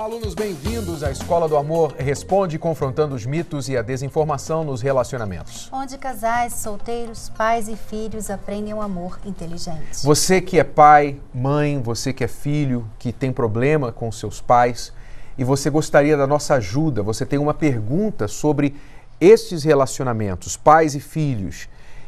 Olá, alunos, bem-vindos à Escola do Amor Responde, confrontando os mitos e a desinformação nos relacionamentos. Onde casais, solteiros, pais e filhos aprendem um amor inteligente. Você que é pai, mãe, você que é filho, que tem problema com seus pais e você gostaria da nossa ajuda, você tem uma pergunta sobre estes relacionamentos, pais e filhos,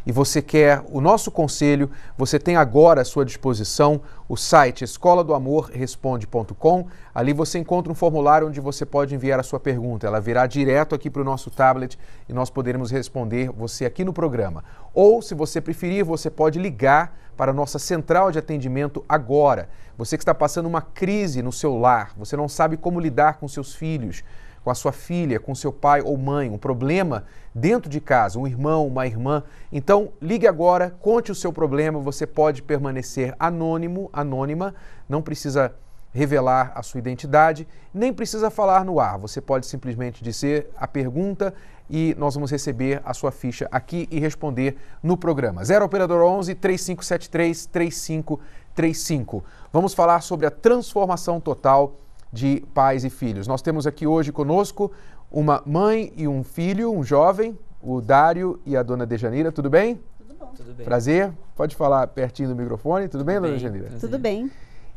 e você quer o nosso conselho, você tem agora à sua disposição o site escoladoamorresponde.com. Ali você encontra um formulário onde você pode enviar a sua pergunta. Ela virá direto aqui para o nosso tablet e nós poderemos responder você aqui no programa. Ou, se você preferir, você pode ligar para a nossa central de atendimento agora. Você que está passando uma crise no seu lar, você não sabe como lidar com seus filhos, com a sua filha, com seu pai ou mãe, um problema dentro de casa, um irmão, uma irmã. Então, ligue agora, conte o seu problema, você pode permanecer anônimo, anônima, não precisa revelar a sua identidade, nem precisa falar no ar, você pode simplesmente dizer a pergunta e nós vamos receber a sua ficha aqui e responder no programa. 0 Operador 11 3573 3535. Vamos falar sobre a transformação total de pais e filhos. Nós temos aqui hoje conosco uma mãe e um filho, um jovem, o Dário e a dona Dejanira. Tudo bem? Tudo bom. Tudo bem. Prazer. Pode falar pertinho do microfone. Tudo bem, dona Dejanira? Tudo bem.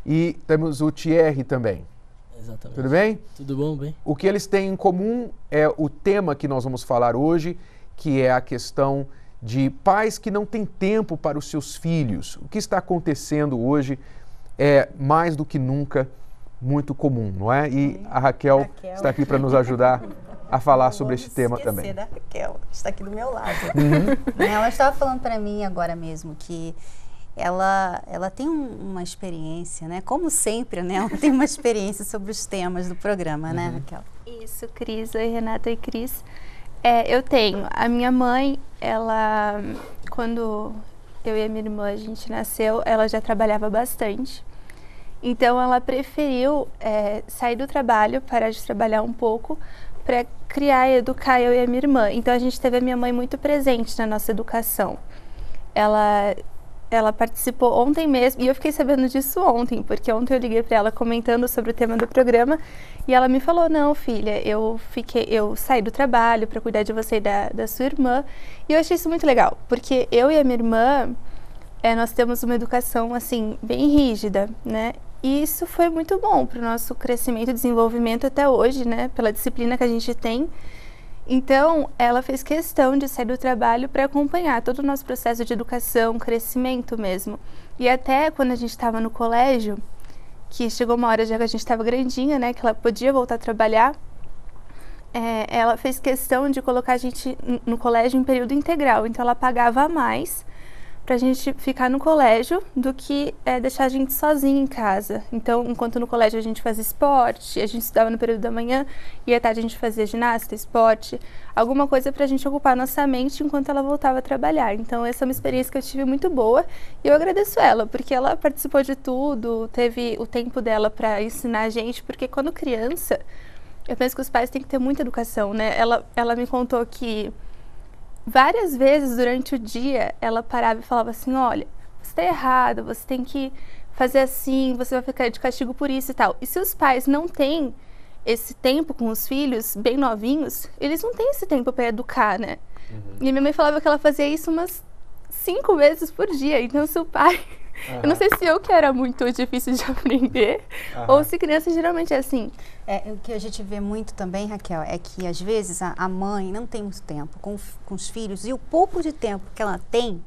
E temos o Thierry também. Exatamente. Tudo bem? Tudo bom, bem? O que eles têm em comum é o tema que nós vamos falar hoje, que é a questão de pais que não têm tempo para os seus filhos. O que está acontecendo hoje é mais do que nunca muito comum, não é? E a Raquel está aqui para nos ajudar a falar sobre este tema também. Da Raquel, está aqui do meu lado. Ela estava falando para mim agora mesmo que ela tem uma experiência, né? Como sempre, né? Ela tem uma experiência sobre os temas do programa, né, Raquel? Isso, Cris. Oi, Renata e Cris. Eu tenho. A minha mãe, ela, quando eu e a minha irmã, a gente nasceu, ela já trabalhava bastante. Então, ela preferiu sair do trabalho, parar de trabalhar um pouco, para criar e educar eu e a minha irmã. Então, a gente teve a minha mãe muito presente na nossa educação. Ela participou ontem mesmo, e eu fiquei sabendo disso ontem, porque ontem eu liguei para ela comentando sobre o tema do programa, e ela me falou: não, filha, eu saí do trabalho para cuidar de você e da sua irmã, e eu achei isso muito legal, porque eu e a minha irmã, nós temos uma educação, assim, bem rígida, né? E isso foi muito bom para o nosso crescimento e desenvolvimento até hoje, né? Pela disciplina que a gente tem. Então, ela fez questão de sair do trabalho para acompanhar todo o nosso processo de educação, crescimento mesmo. E até quando a gente estava no colégio, que chegou uma hora já que a gente estava grandinha, né? Que ela podia voltar a trabalhar, ela fez questão de colocar a gente no colégio em período integral. Então, ela pagava a mais para a gente ficar no colégio do que deixar a gente sozinha em casa. Então, enquanto no colégio a gente fazia esporte, a gente estudava no período da manhã, e à tarde a gente fazia ginástica, esporte, alguma coisa para a gente ocupar nossa mente enquanto ela voltava a trabalhar. Então, essa é uma experiência que eu tive muito boa, e eu agradeço ela, porque ela participou de tudo, teve o tempo dela para ensinar a gente, porque quando criança, eu penso que os pais têm que ter muita educação, né? Ela me contou que várias vezes durante o dia ela parava e falava assim: olha, você está errado, você tem que fazer assim, você vai ficar de castigo por isso e tal. E se os pais não têm esse tempo com os filhos bem novinhos, eles não têm esse tempo para educar, né? E a minha mãe falava que ela fazia isso umas 5 vezes por dia. Então, se o pai... Eu não sei se eu que era muito difícil de aprender, ou se criança geralmente é assim. O que a gente vê muito também, Raquel, é que às vezes a mãe não tem muito tempo com os filhos, e o pouco de tempo que ela tem,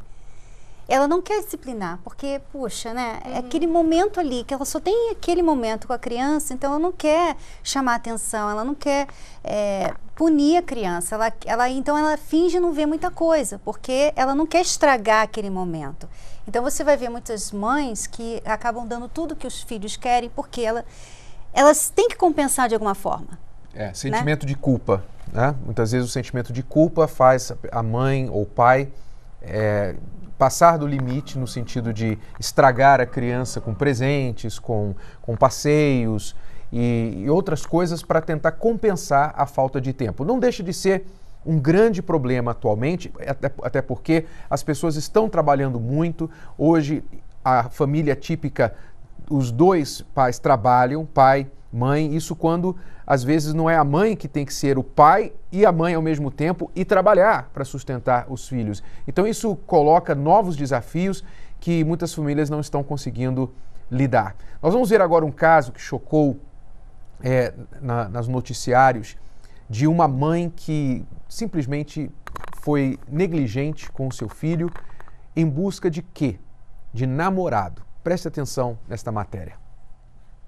ela não quer disciplinar, porque, puxa, né, é aquele momento ali, que ela só tem aquele momento com a criança, então ela não quer chamar atenção, ela não quer punir a criança, então ela finge não ver muita coisa, porque ela não quer estragar aquele momento. Então você vai ver muitas mães que acabam dando tudo que os filhos querem, porque elas têm que compensar de alguma forma. Sentimento de culpa, né? Muitas vezes o sentimento de culpa faz a mãe ou o pai passar do limite no sentido de estragar a criança com presentes, com passeios e outras coisas para tentar compensar a falta de tempo. Não deixa de ser um grande problema atualmente, até porque as pessoas estão trabalhando muito. Hoje, a família típica, os dois pais trabalham, pai Mãe, isso quando às vezes não é a mãe que tem que ser o pai e a mãe ao mesmo tempo e trabalhar para sustentar os filhos. Então isso coloca novos desafios que muitas famílias não estão lidar. Nós vamos ver agora um caso que chocou nas noticiários de uma mãe que simplesmente foi negligente com o seu filho em busca de quê? De namorado. Preste atenção nesta matéria.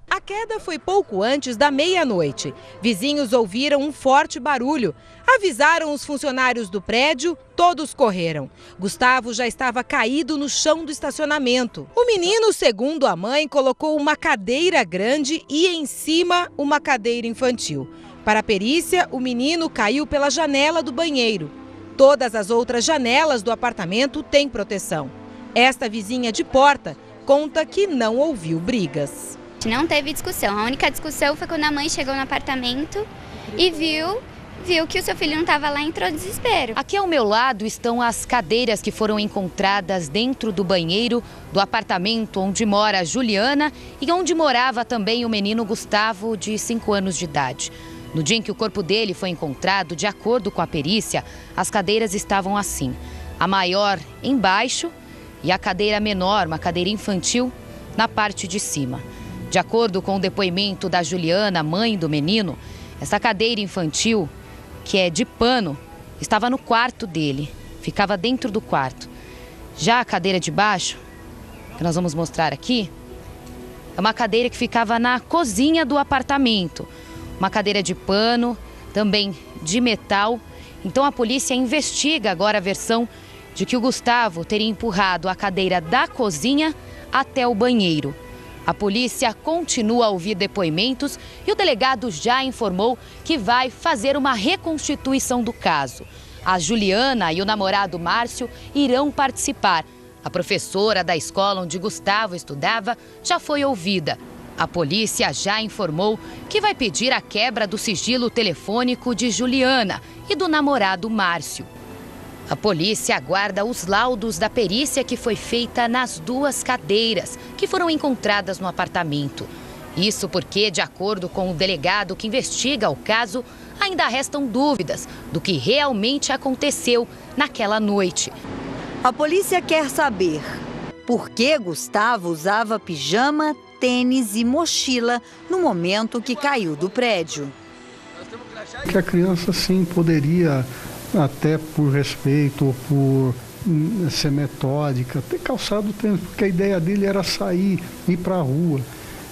A queda foi pouco antes da meia-noite. Vizinhos ouviram um forte barulho. Avisaram os funcionários do prédio, todos correram. Gustavo já estava caído no chão do estacionamento. O menino, segundo a mãe, colocou uma cadeira grande e em cima uma cadeira infantil. Para a perícia, o menino caiu pela janela do banheiro. Todas as outras janelas do apartamento têm proteção. Esta vizinha de porta conta que não ouviu brigas. Não teve discussão. A única discussão foi quando a mãe chegou no apartamento e viu que o seu filho não estava lá e entrou em desespero. Aqui ao meu lado estão as cadeiras que foram encontradas dentro do banheiro do apartamento onde mora a Juliana e onde morava também o menino Gustavo, de 5 anos de idade. No dia em que o corpo dele foi encontrado, de acordo com a perícia, as cadeiras estavam assim. A maior embaixo e a cadeira menor, uma cadeira infantil, na parte de cima. De acordo com o depoimento da Juliana, mãe do menino, essa cadeira infantil, que é de pano, estava no quarto dele, ficava dentro do quarto. Já a cadeira de baixo, que nós vamos mostrar aqui, é uma cadeira que ficava na cozinha do apartamento. Uma cadeira de pano, também de metal. Então a polícia investiga agora a versão de que o Gustavo teria empurrado a cadeira da cozinha até o banheiro. A polícia continua a ouvir depoimentos e o delegado já informou que vai fazer uma reconstituição do caso. A Juliana e o namorado Márcio irão participar. A professora da escola onde Gustavo estudava já foi ouvida. A polícia já informou que vai pedir a quebra do sigilo telefônico de Juliana e do namorado Márcio. A polícia aguarda os laudos da perícia que foi feita nas 2 cadeiras que foram encontradas no apartamento. Isso porque, de acordo com o delegado que investiga o caso, ainda restam dúvidas do que realmente aconteceu naquela noite. A polícia quer saber por que Gustavo usava pijama, tênis e mochila no momento que caiu do prédio. Que a criança, sim, poderia, até por respeito ou por ser metódica, ter calçado o tênis, porque a ideia dele era sair, ir para a rua.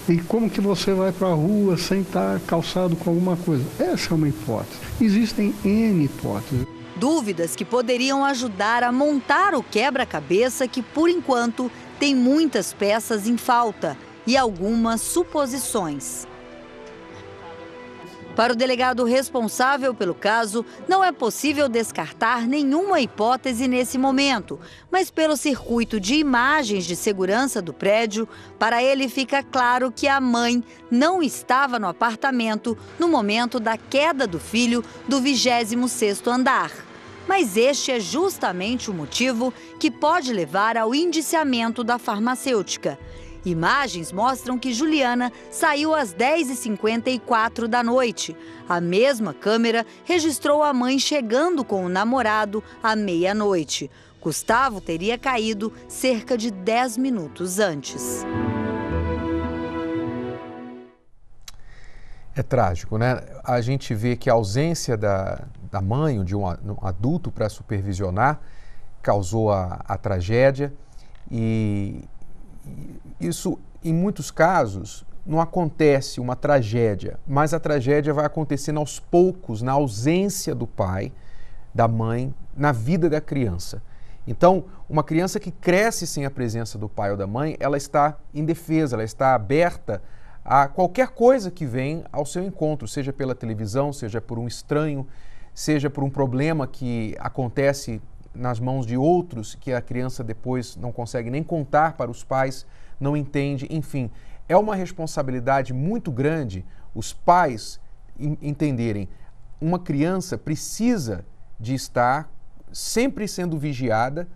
E como que você vai para a rua sem estar calçado com alguma coisa? Essa é uma hipótese. Existem N hipóteses. Dúvidas que poderiam ajudar a montar o quebra-cabeça que, por enquanto, tem muitas peças em falta e algumas suposições. Para o delegado responsável pelo caso, não é possível descartar nenhuma hipótese nesse momento, mas pelo circuito de imagens de segurança do prédio, para ele fica claro que a mãe não estava no apartamento no momento da queda do filho do 26º andar. Mas este é justamente o motivo que pode levar ao indiciamento da farmacêutica. Imagens mostram que Juliana saiu às 10h54 da noite. A mesma câmera registrou a mãe chegando com o namorado à meia-noite. Gustavo teria caído cerca de 10 minutos antes. É trágico, né? A gente vê que a ausência da mãe ou de um adulto para supervisionar causou a tragédia e isso, em muitos casos, não acontece uma tragédia, mas a tragédia vai acontecendo aos poucos, na ausência do pai, da mãe, na vida da criança. Então, uma criança que cresce sem a presença do pai ou da mãe, ela está indefesa, ela está aberta a qualquer coisa que vem ao seu encontro, seja pela televisão, seja por um estranho, seja por um problema que acontece nas mãos de outros, que a criança depois não consegue nem contar para os pais, não entende, enfim. É uma responsabilidade muito grande os pais entenderem. Uma criança precisa de estar sempre sendo vigiada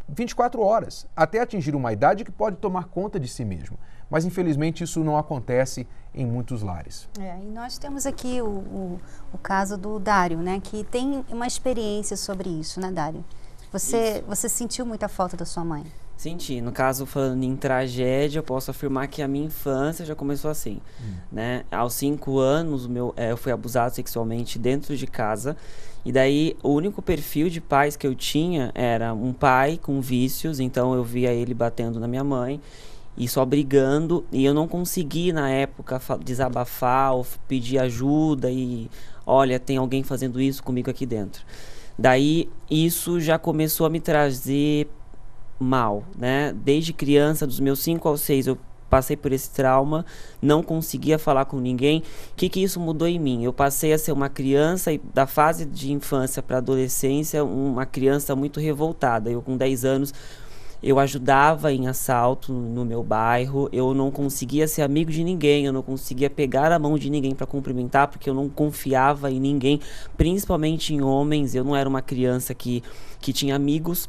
24 horas, até atingir uma idade que pode tomar conta de si mesmo. mas infelizmente isso não acontece em muitos lares. E nós temos aqui o caso do Dário, né, que tem uma experiência sobre isso, né, Dário? Você sentiu muita falta da sua mãe? Senti. No caso, falando em tragédia, eu posso afirmar que a minha infância já começou assim, né? Aos 5 anos, eu fui abusado sexualmente dentro de casa. E daí, o único perfil de pais que eu tinha era um pai com vícios. Então, eu via ele batendo na minha mãe e só brigando. E eu não consegui, na época, desabafar ou pedir ajuda. E, olha, tem alguém fazendo isso comigo aqui dentro. Daí, isso já começou a me trazer mal, né? Desde criança, dos meus 5 aos 6, eu passei por esse trauma, não conseguia falar com ninguém. O que isso mudou em mim? Eu passei a ser uma criança, e da fase de infância para adolescência, uma criança muito revoltada. Eu, com 10 anos, eu ajudava em assalto no meu bairro, eu não conseguia ser amigo de ninguém, eu não conseguia pegar a mão de ninguém para cumprimentar, porque eu não confiava em ninguém, principalmente em homens. Eu não era uma criança que tinha amigos,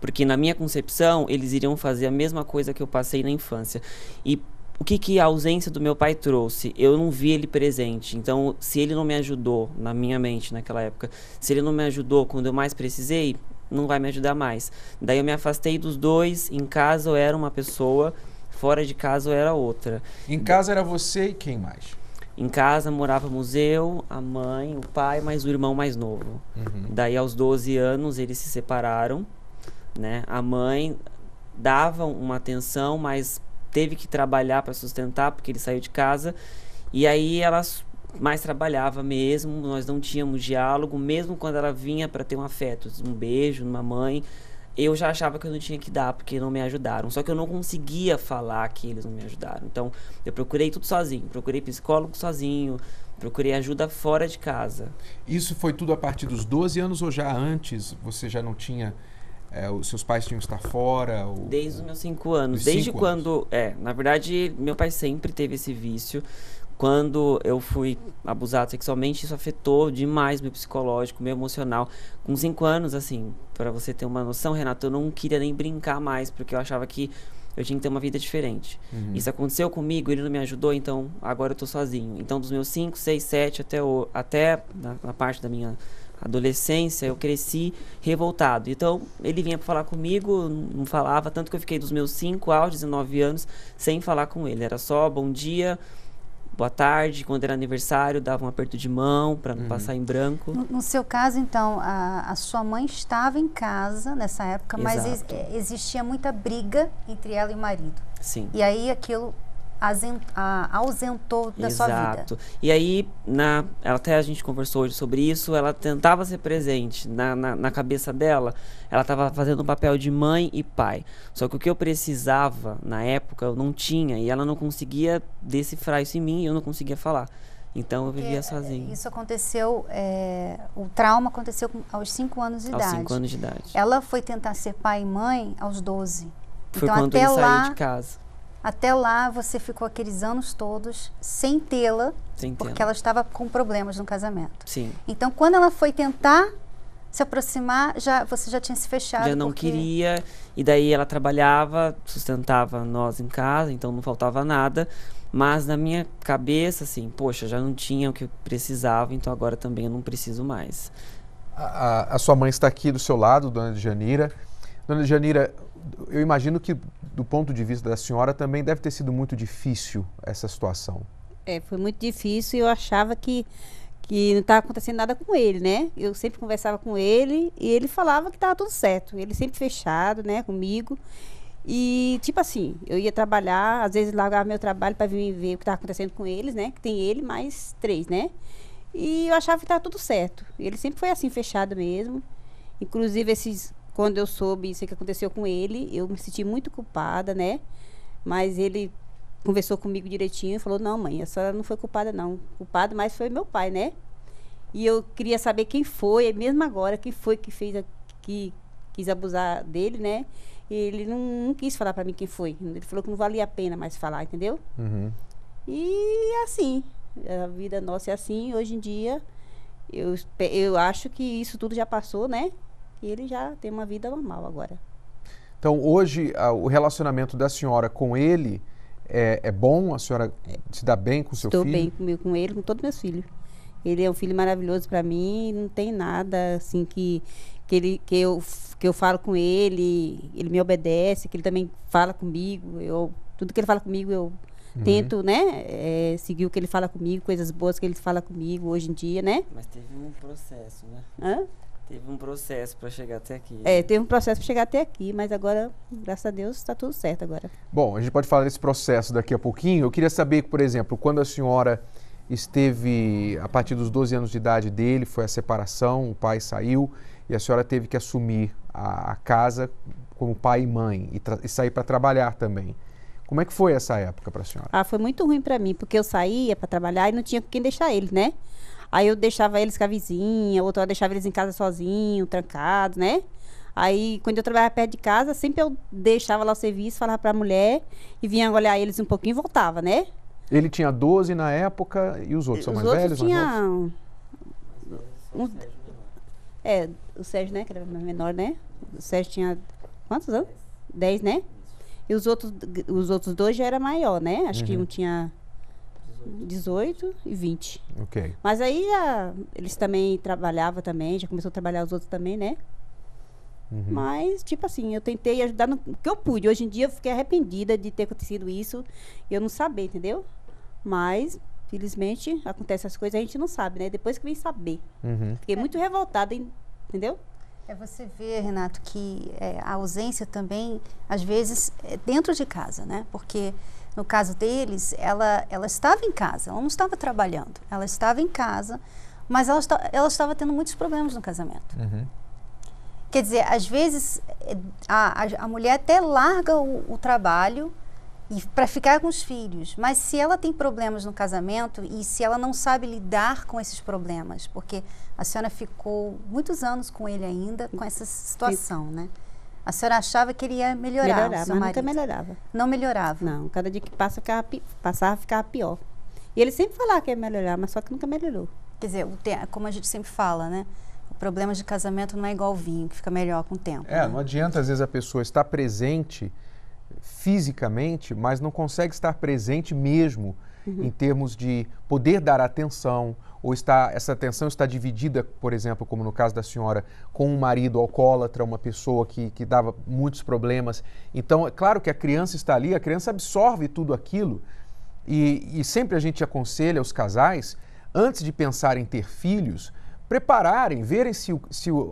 porque na minha concepção, eles iriam fazer a mesma coisa que eu passei na infância. E o que a ausência do meu pai trouxe? Eu não vi ele presente. Então, se ele não me ajudou, na minha mente naquela época, se ele não me ajudou quando eu mais precisei, não vai me ajudar mais. Daí eu me afastei dos dois. Em casa eu era uma pessoa, fora de casa eu era outra. Em casa era você e quem mais? Em casa morávamos eu, a mãe, o pai, mais o irmão mais novo. Daí aos 12 anos eles se separaram. Né? A mãe dava uma atenção, mas teve que trabalhar para sustentar, porque ele saiu de casa. E aí ela mais trabalhava mesmo, nós não tínhamos diálogo, mesmo quando ela vinha para ter um afeto, um beijo numa mãe, eu já achava que eu não tinha que dar, porque não me ajudaram. Só que eu não conseguia falar que eles não me ajudaram. Então, eu procurei tudo sozinho, procurei psicólogo sozinho, procurei ajuda fora de casa. Isso foi tudo a partir dos 12 anos ou já antes você já não tinha... os seus pais tinham que estar fora? Desde os meus 5 anos. Desde quando... na verdade, meu pai sempre teve esse vício. Quando eu fui abusado sexualmente, isso afetou demais meu psicológico, meu emocional. Com 5 anos, assim, para você ter uma noção, Renato, eu não queria nem brincar mais, porque eu achava que eu tinha que ter uma vida diferente. Isso aconteceu comigo, ele não me ajudou, então agora eu tô sozinho. Então, dos meus 5, 6, 7 até na parte da minha adolescência, eu cresci revoltado. Então, ele vinha para falar comigo, não falava, tanto que eu fiquei dos meus 5 aos 19 anos sem falar com ele. Era só bom dia, boa tarde, quando era aniversário, dava um aperto de mão para não passar em branco. No seu caso, então, a sua mãe estava em casa nessa época, mas existia muita briga entre ela e o marido. Sim. E aí aquilo ausentou da sua vida. Exato. E aí, até a gente conversou hoje sobre isso, ela tentava ser presente. Na cabeça dela, ela estava fazendo o papel de mãe e pai. Só que o que eu precisava, na época, eu não tinha. E ela não conseguia decifrar isso em mim e eu não conseguia falar. Então, eu vivia sozinho. Isso aconteceu, o trauma aconteceu aos 5 anos de idade. Aos 5 anos de idade. Ela foi tentar ser pai e mãe aos 12. Foi então, quando ele saiu de casa. Até lá, você ficou aqueles anos todos sem tê-la, porque ela estava com problemas no casamento. Sim. Então, quando ela foi tentar se aproximar, você já tinha se fechado. Já não queria, e daí ela trabalhava, sustentava nós em casa, então não faltava nada. Mas na minha cabeça, assim, poxa, já não tinha o que eu precisava, então agora também eu não preciso mais. A sua mãe está aqui do seu lado, dona Djanira. Dona Djanira, eu imagino que do ponto de vista da senhora também deve ter sido muito difícil essa situação. Foi muito difícil e eu achava que não estava acontecendo nada com ele, né? Eu sempre conversava com ele e ele falava que estava tudo certo. Ele sempre fechado, né, comigo. E, tipo assim, eu ia trabalhar, às vezes largava meu trabalho para vir ver o que estava acontecendo com eles, né? Que tem ele mais 3, né? E eu achava que estava tudo certo. Ele sempre foi assim, fechado mesmo. Inclusive, quando eu soube isso que aconteceu com ele, eu me senti muito culpada, né? Mas ele conversou comigo direitinho e falou, não, mãe, a senhora não foi culpada, não. O culpado mais foi meu pai, né? E eu queria saber quem foi, mesmo agora, quem foi que quis abusar dele, né? E ele não quis falar pra mim quem foi. Ele falou que não valia a pena mais falar, entendeu? E assim, a vida nossa é assim. Hoje em dia, eu acho que isso tudo já passou, né? E ele já tem uma vida normal agora. Então, hoje, o relacionamento da senhora com ele é bom? A senhora se dá bem com o seu filho? Estou bem com ele, com todos meus filhos. Ele é um filho maravilhoso para mim, não tem nada assim que eu falo com ele me obedece, que ele também fala comigo, tudo que ele fala comigo eu tento, né, seguir o que ele fala comigo, coisas boas que ele fala comigo hoje em dia, né? Mas teve um processo, né? Hã? Teve um processo para chegar até aqui. Teve um processo para chegar até aqui, mas agora, graças a Deus, está tudo certo agora. Bom, a gente pode falar desse processo daqui a pouquinho. Eu queria saber, por exemplo, quando a senhora esteve, a partir dos 12 anos de idade dele, foi a separação, o pai saiu e a senhora teve que assumir a casa como pai e mãe e sair para trabalhar também. Como é que foi essa época para a senhora? Foi muito ruim para mim, porque eu saía para trabalhar e não tinha quem deixar eles, né? Aí eu deixava eles com a vizinha, outra hora deixava eles em casa sozinhos, trancados, né? Aí, quando eu trabalhava perto de casa, sempre eu deixava lá o serviço, falava para a mulher e vinha olhar eles um pouquinho e voltava, né? Ele tinha 12 na época e os outros são mais velhos? O Sérgio, né? Que era menor, né? O Sérgio tinha quantos anos? 10, né? E os outros dois já era maior, né? Acho que um tinha 18 e 20. Ok. Mas aí eles também trabalhavam também, já começou a trabalhar os outros também, né? Mas, tipo assim, eu tentei ajudar no que eu pude. Hoje em dia eu fiquei arrependida de ter acontecido isso e eu não saber, entendeu? Mas, felizmente, acontece essas coisas, a gente não sabe, né? Depois que vem saber. Fiquei muito revoltada, entendeu? Você vê, Renato, que a ausência também, às vezes, é dentro de casa, né? Porque, no caso deles, ela estava em casa, ela não estava trabalhando. Ela estava em casa, mas ela estava tendo muitos problemas no casamento. Quer dizer, às vezes, a mulher até larga o trabalho para ficar com os filhos, mas se ela tem problemas no casamento e se ela não sabe lidar com esses problemas, porque a senhora ficou muitos anos com ele ainda, com essa situação, né? A senhora achava que ele ia melhorar, mas nunca melhorava. Não melhorava? Não, cada dia que passava ficava pior. E ele sempre falava que ia melhorar, mas só que nunca melhorou. Quer dizer, como a gente sempre fala, né? O problema de casamento não é igual vinho, que fica melhor com o tempo. Né? Não adianta, às vezes, a pessoa estar presente fisicamente, mas não consegue estar presente mesmo em termos de poder dar atenção, ou essa atenção está dividida, por exemplo, como no caso da senhora, com um marido alcoólatra, uma pessoa que dava muitos problemas. Então, é claro que a criança está ali, a criança absorve tudo aquilo e sempre a gente aconselha os casais, antes de pensar em ter filhos, prepararem, verem se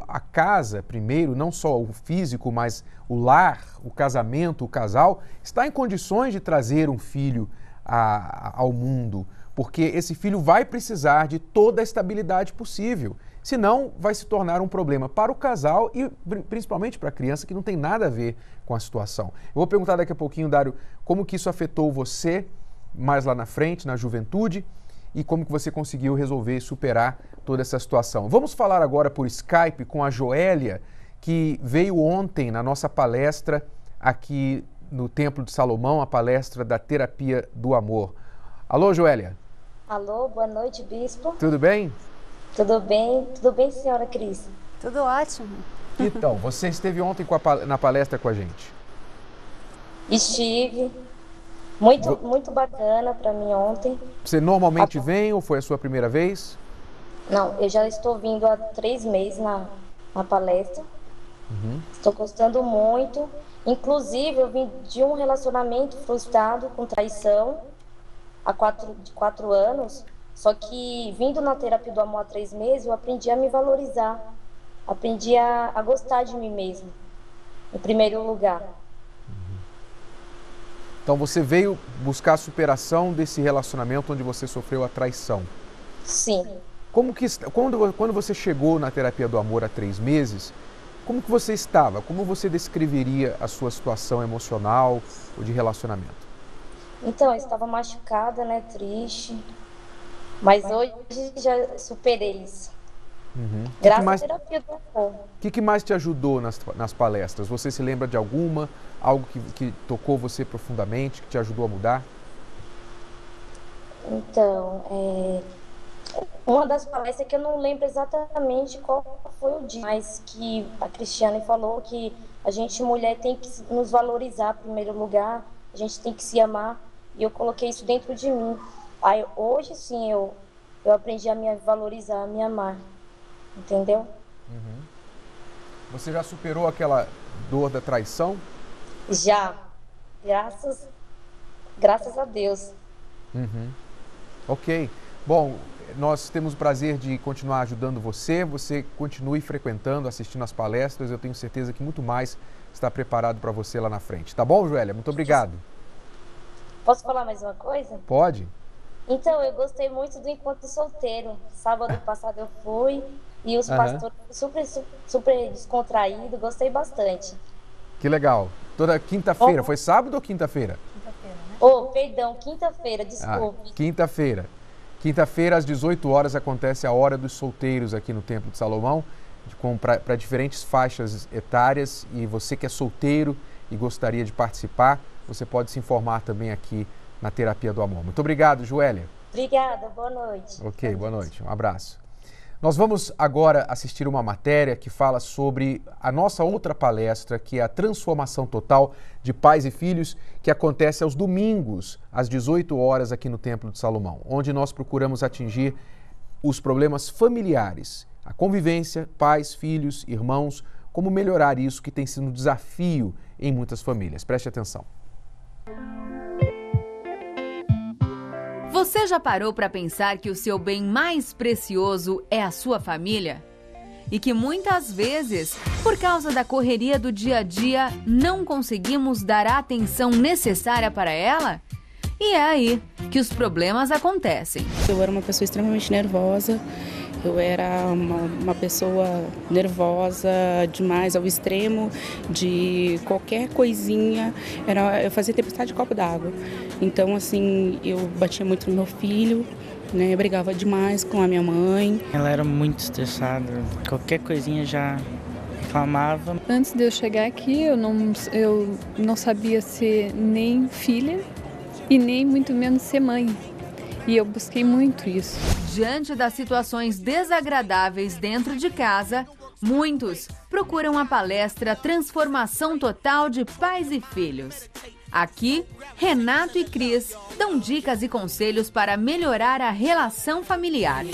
a casa, primeiro, não só o físico, mas o lar, o casamento, o casal, está em condições de trazer um filho ao mundo, porque esse filho vai precisar de toda a estabilidade possível, senão vai se tornar um problema para o casal e principalmente para a criança, que não tem nada a ver com a situação. Eu vou perguntar daqui a pouquinho, Dário, como que isso afetou você mais lá na frente, na juventude, e como que você conseguiu resolver e superar toda essa situação. Vamos falar agora por Skype com a Joélia, que veio ontem na nossa palestra aqui no Templo de Salomão, a palestra da Terapia do Amor. Alô, Joélia. Alô, boa noite, bispo. Tudo bem? Tudo bem, senhora Cris? Tudo ótimo. Então, você esteve ontem na palestra com a gente? Estive. Muito bacana para mim ontem. Você normalmente vem ou foi a sua primeira vez? Não, eu já estou vindo há 3 meses na palestra. Estou gostando muito. Inclusive, eu vim de um relacionamento frustrado com traição há 4 anos. Só que vindo na terapia do amor há 3 meses, eu aprendi a me valorizar. Aprendi a gostar de mim mesmo, em primeiro lugar. Então você veio buscar a superação desse relacionamento onde você sofreu a traição. Sim. Quando você chegou na terapia do amor há 3 meses, como que você estava? Como você descreveria a sua situação emocional ou de relacionamento? Então, eu estava machucada, né, triste, mas hoje já superei isso. Graças à terapia do amor. O que mais te ajudou nas palestras? Você se lembra de alguma? Algo que tocou você profundamente, que te ajudou a mudar? Então, uma das palestras que eu não lembro exatamente qual foi o dia, mas que a Cristiane falou que a gente, mulher, tem que nos valorizar em primeiro lugar, a gente tem que se amar. e eu coloquei isso dentro de mim. Aí hoje sim eu aprendi a me valorizar, a me amar, entendeu? Você já superou aquela dor da traição? Já, graças a Deus. Ok. Bom, nós temos o prazer de continuar ajudando você. Você continue frequentando, assistindo às palestras. Eu tenho certeza que muito mais está preparado para você lá na frente. Tá bom, Joélia? Muito obrigado. Posso falar mais uma coisa? Pode. Então, eu gostei muito do encontro solteiro. Sábado passado eu fui e os pastores super descontraídos. Gostei bastante. Que legal. Toda quinta-feira. Foi sábado ou quinta-feira? Quinta-feira, né? Oh, perdão, quinta-feira, desculpe. Quinta-feira. Quinta-feira, às 18 horas, acontece a Hora dos Solteiros aqui no Templo de Salomão, para diferentes faixas etárias. E você que é solteiro e gostaria de participar, você pode se informar também aqui na Terapia do Amor. Muito obrigado, Joélia. Obrigada, boa noite. Ok, boa noite. Um abraço. Nós vamos agora assistir uma matéria que fala sobre a nossa outra palestra, que é a Transformação Total de Pais e Filhos, que acontece aos domingos, às 18 horas, aqui no Templo de Salomão, onde nós procuramos atingir os problemas familiares, a convivência, pais, filhos, irmãos, como melhorar isso que tem sido um desafio em muitas famílias. Preste atenção. Você já parou para pensar que o seu bem mais precioso é a sua família? E que muitas vezes, por causa da correria do dia a dia, não conseguimos dar a atenção necessária para ela? E é aí que os problemas acontecem. Eu era uma pessoa extremamente nervosa. Eu era uma pessoa nervosa demais, ao extremo de qualquer coisinha. Eu fazia tempestade de copo d'água. Então, assim, eu batia muito no meu filho, né? Eu brigava demais com a minha mãe. Ela era muito estressada, qualquer coisinha já reclamava. Antes de eu chegar aqui, eu não sabia ser nem filha e nem muito menos ser mãe. E eu busquei muito isso. Diante das situações desagradáveis dentro de casa, muitos procuram a palestra Transformação Total de Pais e Filhos. Aqui, Renato e Cris dão dicas e conselhos para melhorar a relação familiar.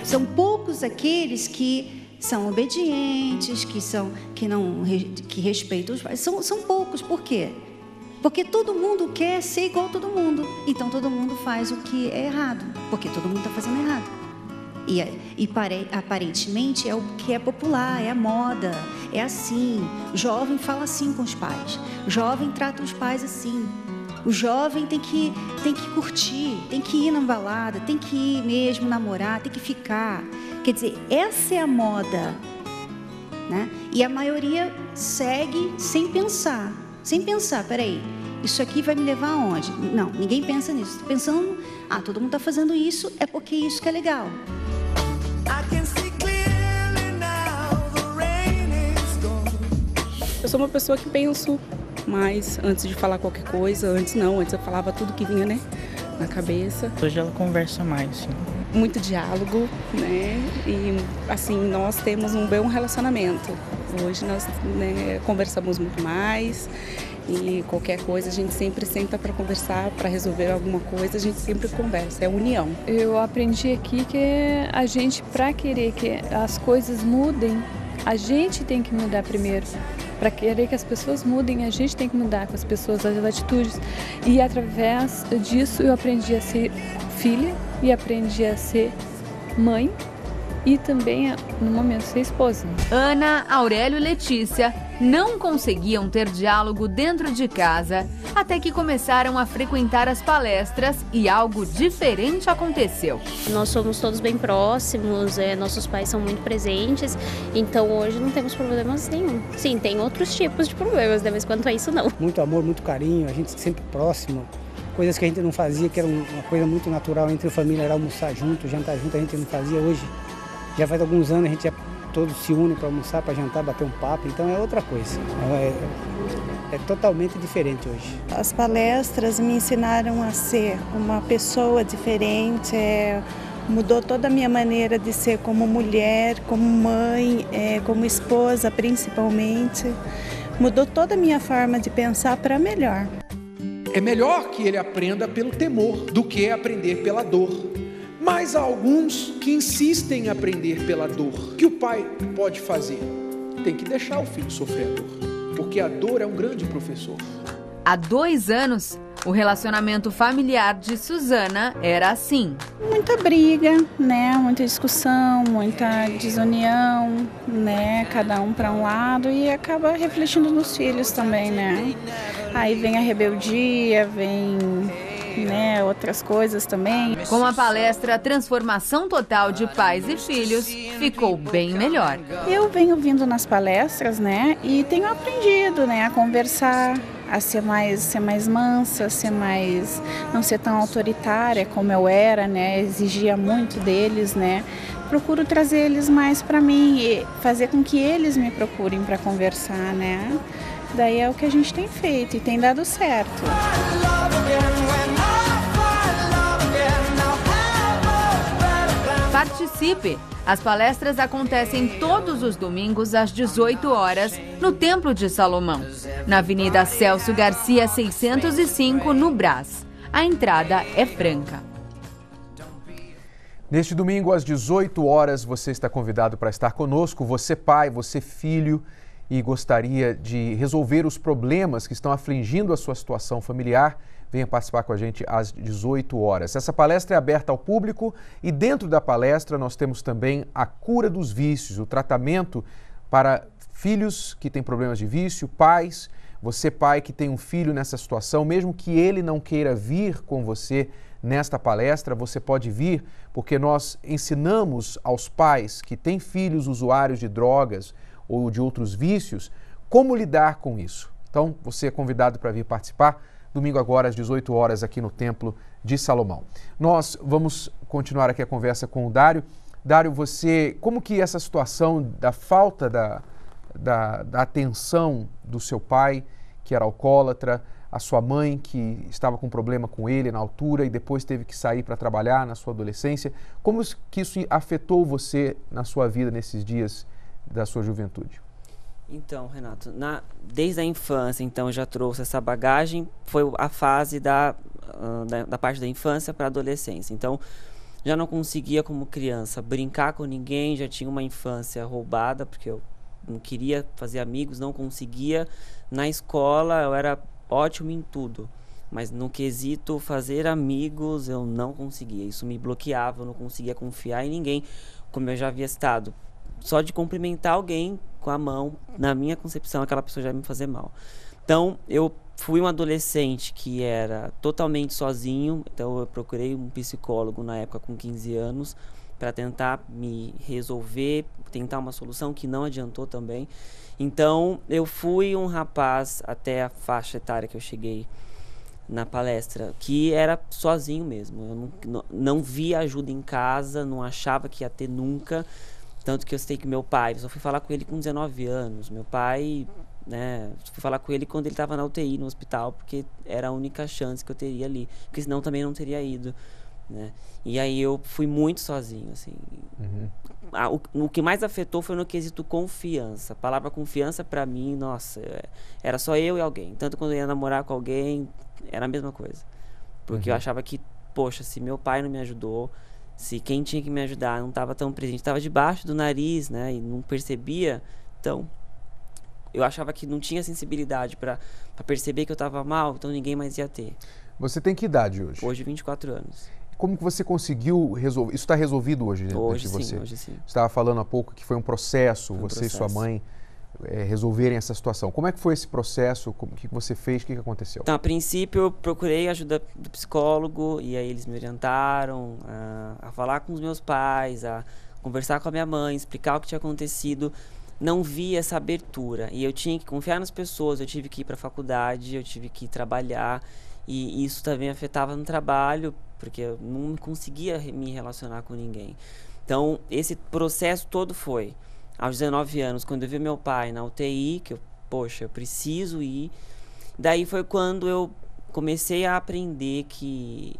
São poucos aqueles que são obedientes, que respeitam os pais. São poucos, por quê? Porque todo mundo quer ser igual a todo mundo. Então todo mundo faz o que é errado, porque todo mundo está fazendo errado. E aparentemente é o que é popular, é a moda, é assim. O jovem fala assim com os pais, o jovem trata os pais assim. O jovem tem que curtir, tem que ir na balada, tem que ir mesmo namorar, tem que ficar. Quer dizer, essa é a moda, né? E a maioria segue sem pensar, peraí, isso aqui vai me levar aonde? Não, ninguém pensa nisso. Pensando, todo mundo está fazendo isso, é porque isso que é legal. Eu sou uma pessoa que penso mais antes de falar qualquer coisa. Antes eu falava tudo que vinha, né, na cabeça. Hoje ela conversa mais, sim. Muito diálogo, né, e assim, nós temos um bom relacionamento. Hoje nós, né, conversamos muito mais e qualquer coisa a gente sempre senta para conversar, para resolver alguma coisa, a gente sempre conversa, é união. Eu aprendi aqui que a gente, para querer que as coisas mudem, a gente tem que mudar primeiro. Para querer que as pessoas mudem, a gente tem que mudar com as pessoas, as atitudes. E através disso eu aprendi a ser filha e aprendi a ser mãe e também, no momento, ser esposa. Ana, Aurélio e Letícia não conseguiam ter diálogo dentro de casa até que começaram a frequentar as palestras e algo diferente aconteceu. Nós somos todos bem próximos, nossos pais são muito presentes, então hoje não temos problemas nenhum. Sim, tem outros tipos de problemas, né? Mas quanto a isso não. Muito amor, muito carinho, a gente sempre próximo. Coisas que a gente não fazia, que era uma coisa muito natural entre a família, era almoçar junto, jantar junto, a gente não fazia hoje. Já faz alguns anos a gente já todos se unem para almoçar, para jantar, bater um papo, então é outra coisa. É totalmente diferente hoje. As palestras me ensinaram a ser uma pessoa diferente, Mudou toda a minha maneira de ser como mulher, como mãe, como esposa principalmente. Mudou toda a minha forma de pensar para melhor. É melhor que ele aprenda pelo temor do que aprender pela dor. Mas há alguns que insistem em aprender pela dor. O que o pai pode fazer? Tem que deixar o filho sofrer a dor, porque a dor é um grande professor. Há 2 anos, o relacionamento familiar de Suzana era assim. Muita briga, né? Muita discussão, muita desunião, né? Cada um para um lado e acaba refletindo nos filhos também, né? Aí vem a rebeldia, vem, né, outras coisas também. Com a palestra Transformação Total de Pais e Filhos, ficou bem melhor. Eu venho vindo nas palestras, né? E tenho aprendido, né, a conversar, a ser mais mansa, não ser tão autoritária como eu era, né? Exigia muito deles, né? Procuro trazer eles mais para mim e fazer com que eles me procurem para conversar, né? Daí é o que a gente tem feito e tem dado certo. Participe! As palestras acontecem todos os domingos às 18 horas no Templo de Salomão, na Avenida Celso Garcia 605, no Brás. A entrada é franca. Neste domingo, às 18 horas, você está convidado para estar conosco, você pai, você filho, e gostaria de resolver os problemas que estão afligindo a sua situação familiar, venha participar com a gente às 18 horas. Essa palestra é aberta ao público e dentro da palestra nós temos também a cura dos vícios, o tratamento para filhos que têm problemas de vício, pais, você pai que tem um filho nessa situação, mesmo que ele não queira vir com você nesta palestra, você pode vir porque nós ensinamos aos pais que têm filhos usuários de drogas ou de outros vícios, como lidar com isso. Então, você é convidado para vir participar domingo agora às 18 horas aqui no Templo de Salomão. Nós vamos continuar aqui a conversa com o Dário. Dário, você, como que essa situação da falta da atenção do seu pai, que era alcoólatra, a sua mãe, que estava com problema com ele na altura e depois teve que sair para trabalhar na sua adolescência, como que isso afetou você na sua vida nesses dias da sua juventude? Então, Renato, desde a infância, então, eu já trouxe essa bagagem, foi a fase da parte da infância para a adolescência. Então, já não conseguia, como criança, brincar com ninguém, já tinha uma infância roubada, porque eu não queria fazer amigos, não conseguia. Na escola, eu era ótimo em tudo, mas no quesito fazer amigos, eu não conseguia. Isso me bloqueava, eu não conseguia confiar em ninguém, como eu já havia citado. Só de cumprimentar alguém com a mão, na minha concepção, aquela pessoa já ia me fazer mal. Então, eu fui um adolescente que era totalmente sozinho, então eu procurei um psicólogo na época com 15 anos para tentar me resolver, tentar uma solução que não adiantou também. Então, eu fui um rapaz até a faixa etária que eu cheguei na palestra, que era sozinho mesmo. Eu não via ajuda em casa, não achava que ia ter nunca. Tanto que eu sei que meu pai, eu só fui falar com ele com 19 anos. Meu pai, né, fui falar com ele quando ele estava na UTI, no hospital, porque era a única chance que eu teria ali. Porque senão também não teria ido, né? E aí eu fui muito sozinho, assim. O que mais afetou foi no quesito confiança. A palavra confiança, pra mim, nossa, era só eu e alguém. Tanto quando eu ia namorar com alguém, era a mesma coisa. Porque eu achava que, poxa, se meu pai não me ajudou, se quem tinha que me ajudar não estava tão presente, estava debaixo do nariz, né, e não percebia, então eu achava que não tinha sensibilidade para perceber que eu estava mal, então ninguém mais ia ter. Você tem que idade hoje? Hoje, 24 anos. Como que você conseguiu resolver? Isso está resolvido hoje, né? Hoje sim, você? Hoje sim. Você estava falando há pouco que foi um processo, você e sua mãe resolverem essa situação. Como é que foi esse processo? O que você fez? O que aconteceu? Então, a princípio, eu procurei ajuda do psicólogo e aí eles me orientaram a falar com os meus pais, a conversar com a minha mãe, explicar o que tinha acontecido. Não vi essa abertura e eu tinha que confiar nas pessoas, eu tive que ir para a faculdade, eu tive que trabalhar e isso também afetava no trabalho, porque eu não conseguia me relacionar com ninguém. Então, esse processo todo foi aos 19 anos, quando eu vi meu pai na UTI, que eu preciso ir. Daí foi quando eu comecei a aprender que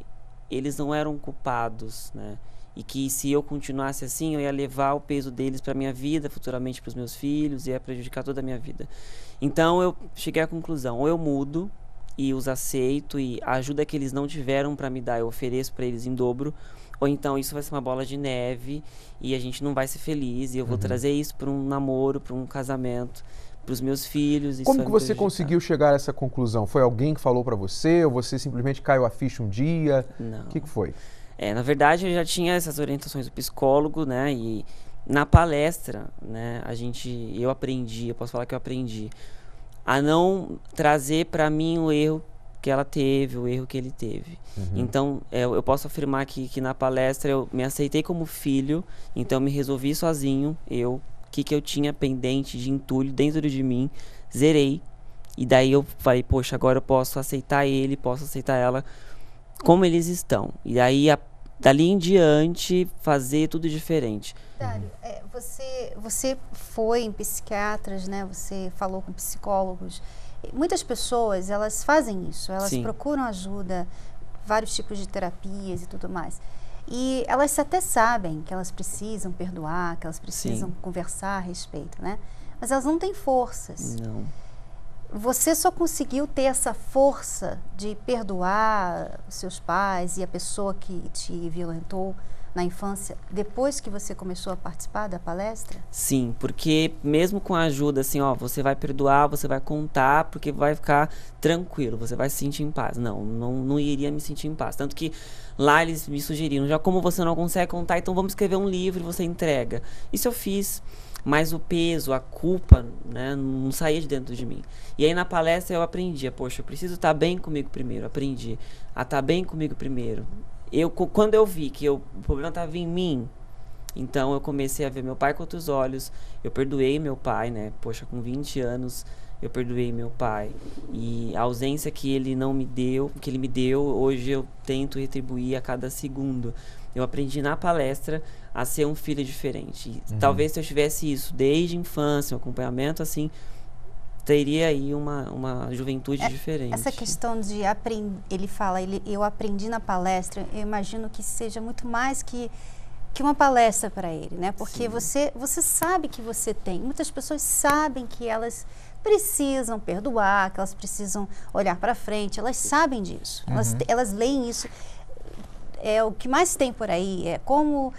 eles não eram culpados, né? e que se eu continuasse assim, eu ia levar o peso deles para minha vida, futuramente para os meus filhos, ia prejudicar toda a minha vida. Então eu cheguei à conclusão, ou eu mudo e os aceito, e a ajuda que eles não tiveram para me dar, eu ofereço para eles em dobro, ou então isso vai ser uma bola de neve e a gente não vai ser feliz, e eu vou trazer isso para um namoro, para um casamento, para os meus filhos. Como que você conseguiu chegar a essa conclusão? Foi alguém que falou para você, ou você simplesmente caiu a ficha um dia? Não. O que foi? Na verdade, eu já tinha essas orientações do psicólogo, né? E na palestra, né, eu aprendi, eu posso falar que eu aprendi a não trazer para mim o erro que ela teve, o erro que ele teve. Então, eu posso afirmar que na palestra eu me aceitei como filho, então eu me resolvi sozinho, o que eu tinha pendente de entulho dentro de mim, zerei. E daí eu falei, poxa, agora eu posso aceitar ele, posso aceitar ela como eles estão. E aí, dali em diante, fazer tudo diferente. Dário, você foi em psiquiatras, né? Você falou com psicólogos. Muitas pessoas, elas fazem isso. Elas Sim. procuram ajuda, vários tipos de terapias e tudo mais. E elas até sabem que elas precisam perdoar, que elas precisam Sim. conversar a respeito, né? Mas elas não têm forças. Não. Você só conseguiu ter essa força de perdoar os seus pais e a pessoa que te violentou na infância depois que você começou a participar da palestra? Sim, porque mesmo com a ajuda, assim, você vai perdoar, você vai contar, porque vai ficar tranquilo, você vai se sentir em paz. Não iria me sentir em paz. Tanto que lá eles me sugeriram, já como você não consegue contar, então vamos escrever um livro e você entrega. Isso eu fiz. Mas o peso, a culpa, né, não saía de dentro de mim. E aí na palestra eu aprendia, poxa, eu preciso estar bem comigo primeiro. Aprendi a estar bem comigo primeiro. Quando eu vi que o problema estava em mim, então eu comecei a ver meu pai com outros olhos. Eu perdoei meu pai, né? Poxa, com 20 anos eu perdoei meu pai. E a ausência que ele me deu, hoje eu tento retribuir a cada segundo. Eu aprendi na palestra a ser um filho diferente. E talvez se eu tivesse isso desde a infância, um acompanhamento assim, teria aí uma juventude diferente. Essa questão de aprender, ele fala, eu aprendi na palestra, eu imagino que seja muito mais que uma palestra para ele, né? Porque você sabe que você tem. Muitas pessoas sabem que elas precisam perdoar, que elas precisam olhar para frente, elas sabem disso. Elas leem isso. O que mais tem por aí é como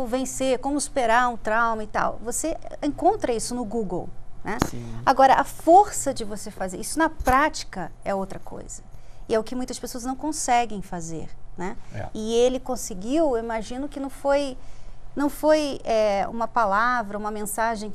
vencer, como superar um trauma e tal. Você encontra isso no Google, né? Agora, a força de você fazer isso na prática é outra coisa. E é o que muitas pessoas não conseguem fazer, né? E ele conseguiu, eu imagino que não foi uma palavra, uma mensagem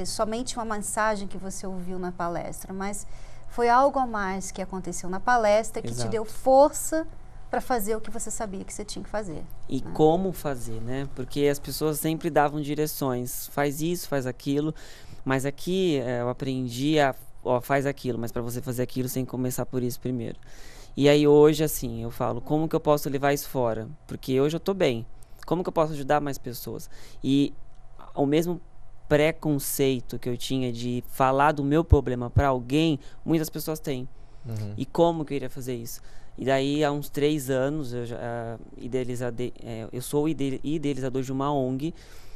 somente uma mensagem que você ouviu na palestra, mas foi algo a mais que aconteceu na palestra que te deu força para fazer o que você sabia que você tinha que fazer. E como fazer, né? Porque as pessoas sempre davam direções. Faz isso, faz aquilo. Mas aqui eu aprendi faz aquilo. Mas para você fazer aquilo, você tem que começar por isso primeiro. E aí hoje, assim, eu falo, como que eu posso levar isso fora? Porque hoje eu tô bem. Como que eu posso ajudar mais pessoas? E o mesmo preconceito que eu tinha de falar do meu problema para alguém, muitas pessoas têm. E como que eu iria fazer isso? E daí, há uns 3 anos, eu sou idealizador de uma ONG,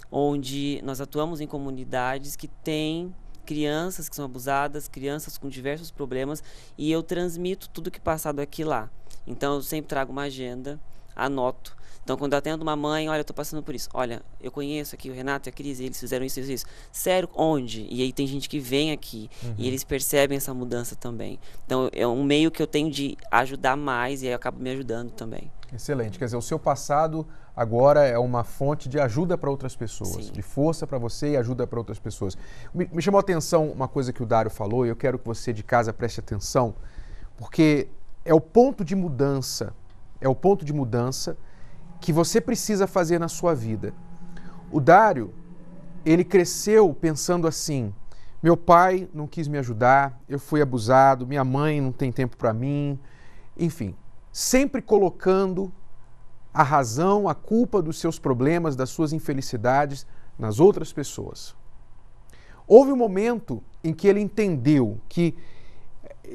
onde nós atuamos em comunidades que têm crianças que são abusadas, crianças com diversos problemas, e eu transmito tudo que passado aqui lá. Então, eu sempre trago uma agenda, anoto. Então, quando eu atendo uma mãe, olha, eu tô passando por isso. Olha, eu conheço aqui o Renato e a Cris, eles fizeram isso, isso, isso. Sério, onde? E aí tem gente que vem aqui e eles percebem essa mudança também. Então, é um meio que eu tenho de ajudar mais e aí eu acabo me ajudando também. Excelente. Quer dizer, o seu passado agora é uma fonte de ajuda para outras pessoas, Sim. de força para você e ajuda para outras pessoas. Me chamou a atenção uma coisa que o Dário falou, e eu quero que você de casa preste atenção, porque é o ponto de mudança, que você precisa fazer na sua vida. O Dário, ele cresceu pensando assim, meu pai não quis me ajudar, eu fui abusado, minha mãe não tem tempo para mim, enfim, sempre colocando a razão, a culpa dos seus problemas, das suas infelicidades nas outras pessoas. Houve um momento em que ele entendeu que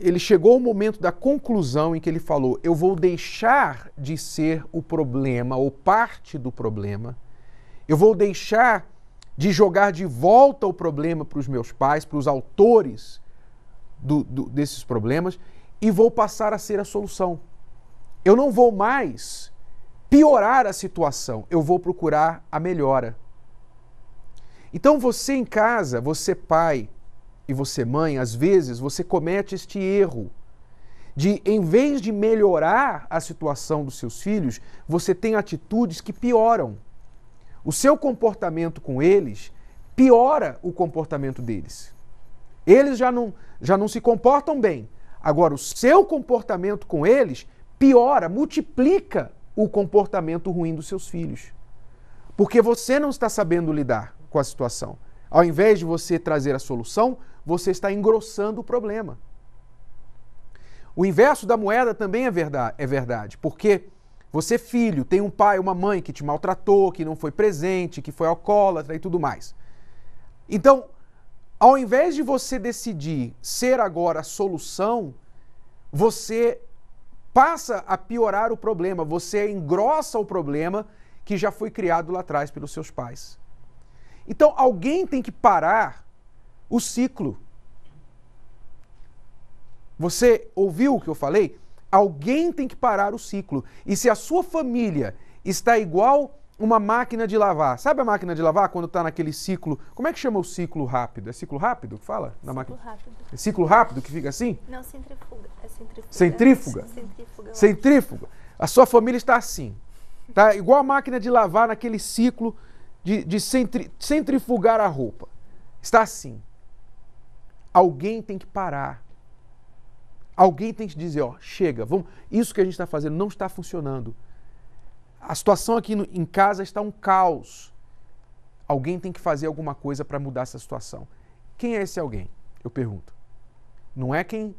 ele chegou ao momento da conclusão em que ele falou: eu vou deixar de ser o problema ou parte do problema, eu vou deixar de jogar de volta o problema para os meus pais, para os autores desses problemas, e vou passar a ser a solução. Eu não vou mais piorar a situação, eu vou procurar a melhora. Então você em casa, você pai e você mãe, às vezes você comete este erro de, em vez de melhorar a situação dos seus filhos, você tem atitudes que pioram. O seu comportamento com eles piora o comportamento deles. Eles já não se comportam bem. Agora, o seu comportamento com eles piora, multiplica o comportamento ruim dos seus filhos. Porque você não está sabendo lidar com a situação. Ao invés de você trazer a solução, você está engrossando o problema. O inverso da moeda também é verdade, porque você, filho, tem um pai, uma mãe que te maltratou, que não foi presente, que foi alcoólatra e tudo mais. Então, ao invés de você decidir ser agora a solução, você passa a piorar o problema, você engrossa o problema que já foi criado lá atrás pelos seus pais. Então, alguém tem que parar o ciclo. Você ouviu o que eu falei? Alguém tem que parar o ciclo. E se a sua família está igual uma máquina de lavar, sabe a máquina de lavar quando está naquele ciclo? Como é que chama o ciclo rápido? É ciclo rápido que fala? Na máquina? Rápido. É ciclo rápido que fica assim? Não, centrífuga. É centrífuga. Centrífuga? Centrífuga. Centrífuga. A sua família está assim. Tá igual a máquina de lavar naquele ciclo de centrifugar a roupa. Está assim. Alguém tem que parar. Alguém tem que dizer, ó, chega, vamos, isso que a gente está fazendo não está funcionando. A situação aqui em casa está um caos. Alguém tem que fazer alguma coisa para mudar essa situação. Quem é esse alguém? Eu pergunto. Não é quem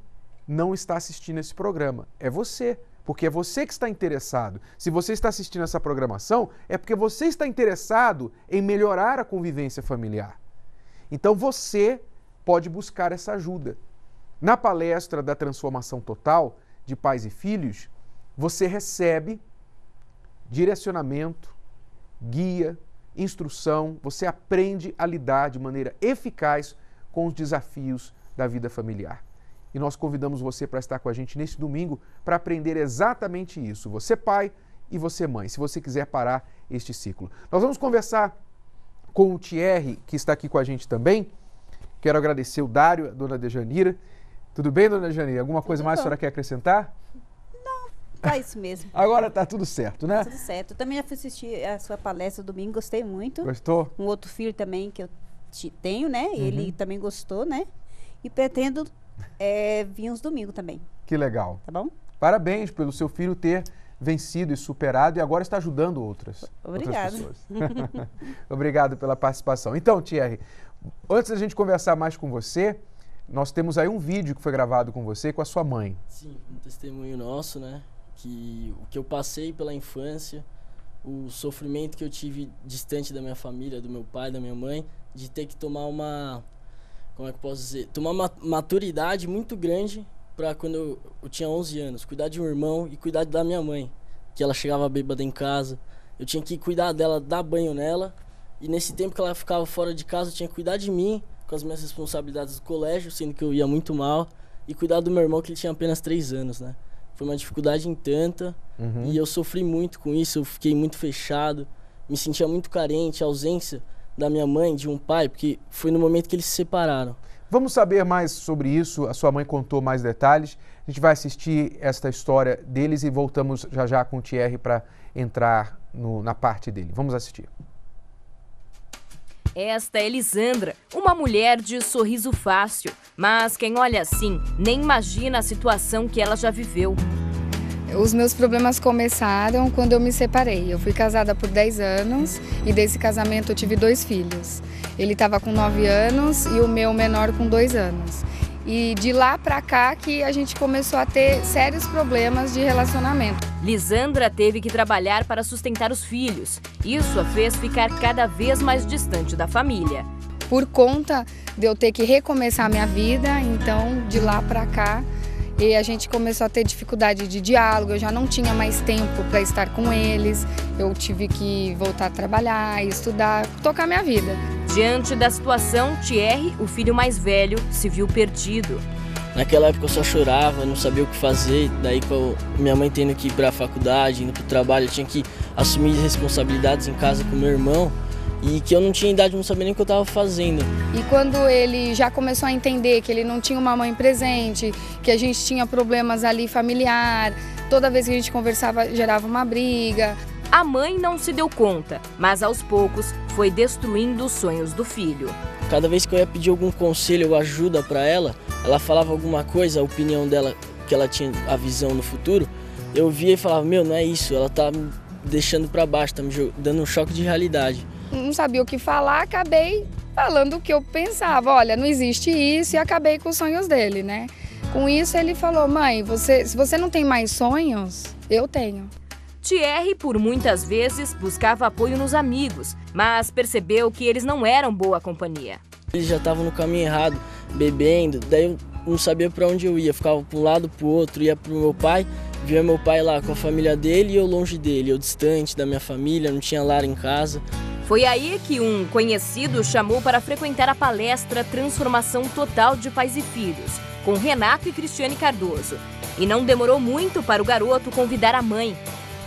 não está assistindo esse programa, é você. Porque é você que está interessado. Se você está assistindo essa programação, é porque você está interessado em melhorar a convivência familiar. Então você pode buscar essa ajuda. Na palestra da Transformação Total de Pais e Filhos, você recebe direcionamento, guia, instrução, você aprende a lidar de maneira eficaz com os desafios da vida familiar. E nós convidamos você para estar com a gente neste domingo para aprender exatamente isso. Você pai e você mãe, se você quiser parar este ciclo. Nós vamos conversar com o Thierry, que está aqui com a gente também. Quero agradecer o Dário, a dona Dejanira. Tudo bem, dona Dejanira? Alguma coisa mais a senhora quer acrescentar? Não, tá isso mesmo. Agora tá tudo certo, né? Tudo certo. Eu também já fui assistir a sua palestra domingo, gostei muito. Gostou? Um outro filho também que eu tenho, né? Ele também gostou, né? E pretendo vir uns domingos também. Que legal. Tá bom? Parabéns pelo seu filho ter vencido e superado e agora está ajudando outras pessoas. Obrigado pela participação. Então, Thierry, antes da gente conversar mais com você, nós temos aí um vídeo que foi gravado com você e com a sua mãe. Sim, um testemunho nosso, né? Que o que eu passei pela infância, o sofrimento que eu tive distante da minha família, do meu pai, da minha mãe, de ter que tomar como é que eu posso dizer? Tomar uma maturidade muito grande para quando eu tinha 11 anos, cuidar de um irmão e cuidar da minha mãe, que ela chegava bêbada em casa. Eu tinha que cuidar dela, dar banho nela, e nesse tempo que ela ficava fora de casa, eu tinha que cuidar de mim, com as minhas responsabilidades do colégio, sendo que eu ia muito mal, e cuidar do meu irmão, que ele tinha apenas 3 anos, né? Foi uma dificuldade intanta, e eu sofri muito com isso, eu fiquei muito fechado, me sentia muito carente, a ausência da minha mãe, de um pai, porque foi no momento que eles se separaram. Vamos saber mais sobre isso, a sua mãe contou mais detalhes, a gente vai assistir esta história deles e voltamos já já com o Thierry para entrar na parte dele. Vamos assistir. Esta é Elisandra, uma mulher de sorriso fácil, mas quem olha assim nem imagina a situação que ela já viveu. Os meus problemas começaram quando eu me separei. Eu fui casada por 10 anos e desse casamento eu tive 2 filhos. Ele estava com 9 anos e o meu menor com 2 anos. E de lá pra cá que a gente começou a ter sérios problemas de relacionamento. Lisandra teve que trabalhar para sustentar os filhos. Isso a fez ficar cada vez mais distante da família. Por conta de eu ter que recomeçar a minha vida, então de lá pra cá e a gente começou a ter dificuldade de diálogo, eu já não tinha mais tempo para estar com eles, eu tive que voltar a trabalhar, estudar, tocar minha vida. Diante da situação, Thierry, o filho mais velho, se viu perdido. Naquela época eu só chorava, não sabia o que fazer, daí com minha mãe tendo que ir para a faculdade, indo para o trabalho, eu tinha que assumir responsabilidades em casa com meu irmão, e que eu não tinha idade, não sabia nem o que eu estava fazendo. E quando ele já começou a entender que ele não tinha uma mãe presente, que a gente tinha problemas ali familiar, toda vez que a gente conversava gerava uma briga. A mãe não se deu conta, mas aos poucos foi destruindo os sonhos do filho. Cada vez que eu ia pedir algum conselho ou ajuda para ela falava alguma coisa, a opinião dela, que ela tinha a visão no futuro, eu via e falava, meu, não é isso, ela tá me deixando para baixo, tá me dando um choque de realidade. Não sabia o que falar, acabei falando o que eu pensava, olha, não existe isso, e acabei com os sonhos dele, né? Com isso ele falou, mãe, se você não tem mais sonhos, eu tenho. Thierry, por muitas vezes, buscava apoio nos amigos, mas percebeu que eles não eram boa companhia. Eles já estavam no caminho errado, bebendo, daí eu não sabia para onde eu ia, ficava para um lado, para o outro, ia para o meu pai, via meu pai lá com a família dele e eu longe dele, eu distante da minha família, não tinha lar em casa. Foi aí que um conhecido chamou para frequentar a palestra Transformação Total de Pais e Filhos, com Renato e Cristiane Cardoso. E não demorou muito para o garoto convidar a mãe.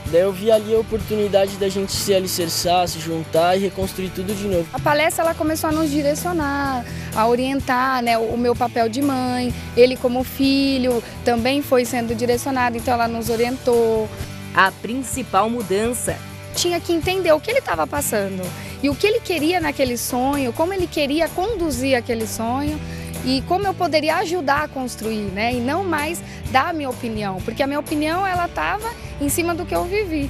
Daí eu vi ali a oportunidade da gente se alicerçar, se juntar e reconstruir tudo de novo. A palestra ela começou a nos direcionar, a orientar, né, o meu papel de mãe. Ele como filho também foi sendo direcionado, então ela nos orientou. A principal mudança. Tinha que entender o que ele estava passando e o que ele queria naquele sonho, como ele queria conduzir aquele sonho e como eu poderia ajudar a construir, né? E não mais dar a minha opinião, porque a minha opinião ela estava em cima do que eu vivi.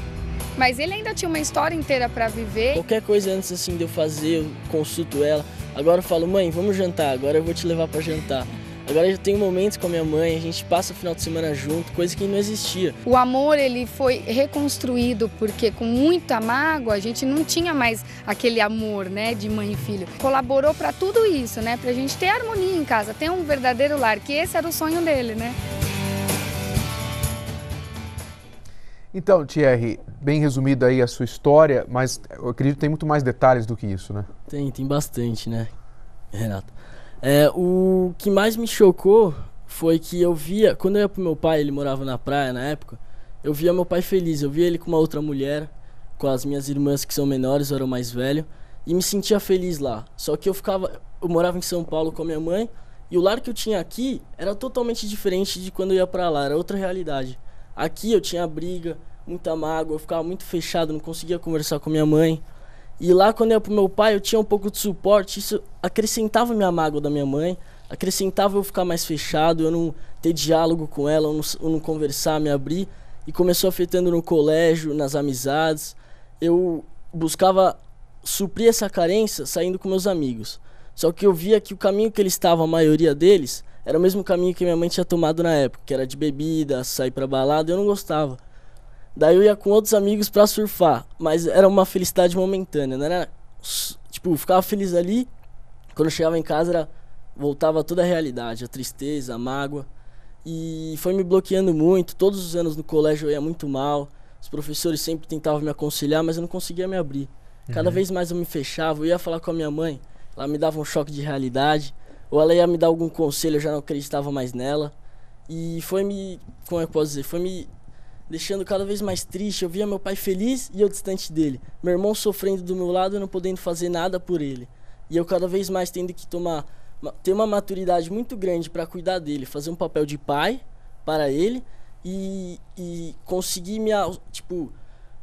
Mas ele ainda tinha uma história inteira para viver. Qualquer coisa antes assim de eu fazer, eu consulto ela. Agora eu falo, mãe, vamos jantar, agora eu vou te levar para jantar. Agora eu tenho momentos com a minha mãe, a gente passa o final de semana junto, coisa que não existia. O amor ele foi reconstruído porque com muita mágoa a gente não tinha mais aquele amor, né, de mãe e filho. Colaborou para tudo isso, né, pra gente ter harmonia em casa, ter um verdadeiro lar, que esse era o sonho dele, né. Então, Thierry, bem resumido aí a sua história, mas eu acredito que tem muito mais detalhes do que isso, né? Tem bastante, né, Renato? O que mais me chocou foi que eu via, quando eu ia pro meu pai, ele morava na praia na época, eu via meu pai feliz, eu via ele com uma outra mulher, com as minhas irmãs que são menores, eu era o mais velho, e me sentia feliz lá. Só que eu morava em São Paulo com a minha mãe, e o lar que eu tinha aqui era totalmente diferente de quando eu ia pra lá, era outra realidade. Aqui eu tinha briga, muita mágoa, eu ficava muito fechado, não conseguia conversar com minha mãe. E lá quando eu ia pro meu pai, eu tinha um pouco de suporte, isso acrescentava minha mágoa da minha mãe, acrescentava eu ficar mais fechado, eu não ter diálogo com ela, eu não conversar, me abrir. E começou afetando no colégio, nas amizades. Eu buscava suprir essa carência saindo com meus amigos. Só que eu via que o caminho que eles estavam, a maioria deles, era o mesmo caminho que minha mãe tinha tomado na época, que era de bebida, sair pra balada, e eu não gostava. Daí eu ia com outros amigos pra surfar, mas era uma felicidade momentânea, não era, tipo, ficava feliz ali, quando chegava em casa voltava toda a realidade, a tristeza, a mágoa, e foi me bloqueando muito. Todos os anos no colégio eu ia muito mal, os professores sempre tentavam me aconselhar, mas eu não conseguia me abrir. Cada vez mais eu me fechava, eu ia falar com a minha mãe, ela me dava um choque de realidade, ou ela ia me dar algum conselho, eu já não acreditava mais nela, e como eu posso dizer, foi me deixando cada vez mais triste. Eu via meu pai feliz e eu distante dele. Meu irmão sofrendo do meu lado e não podendo fazer nada por ele. E eu cada vez mais tendo que ter uma maturidade muito grande para cuidar dele, fazer um papel de pai para ele e conseguir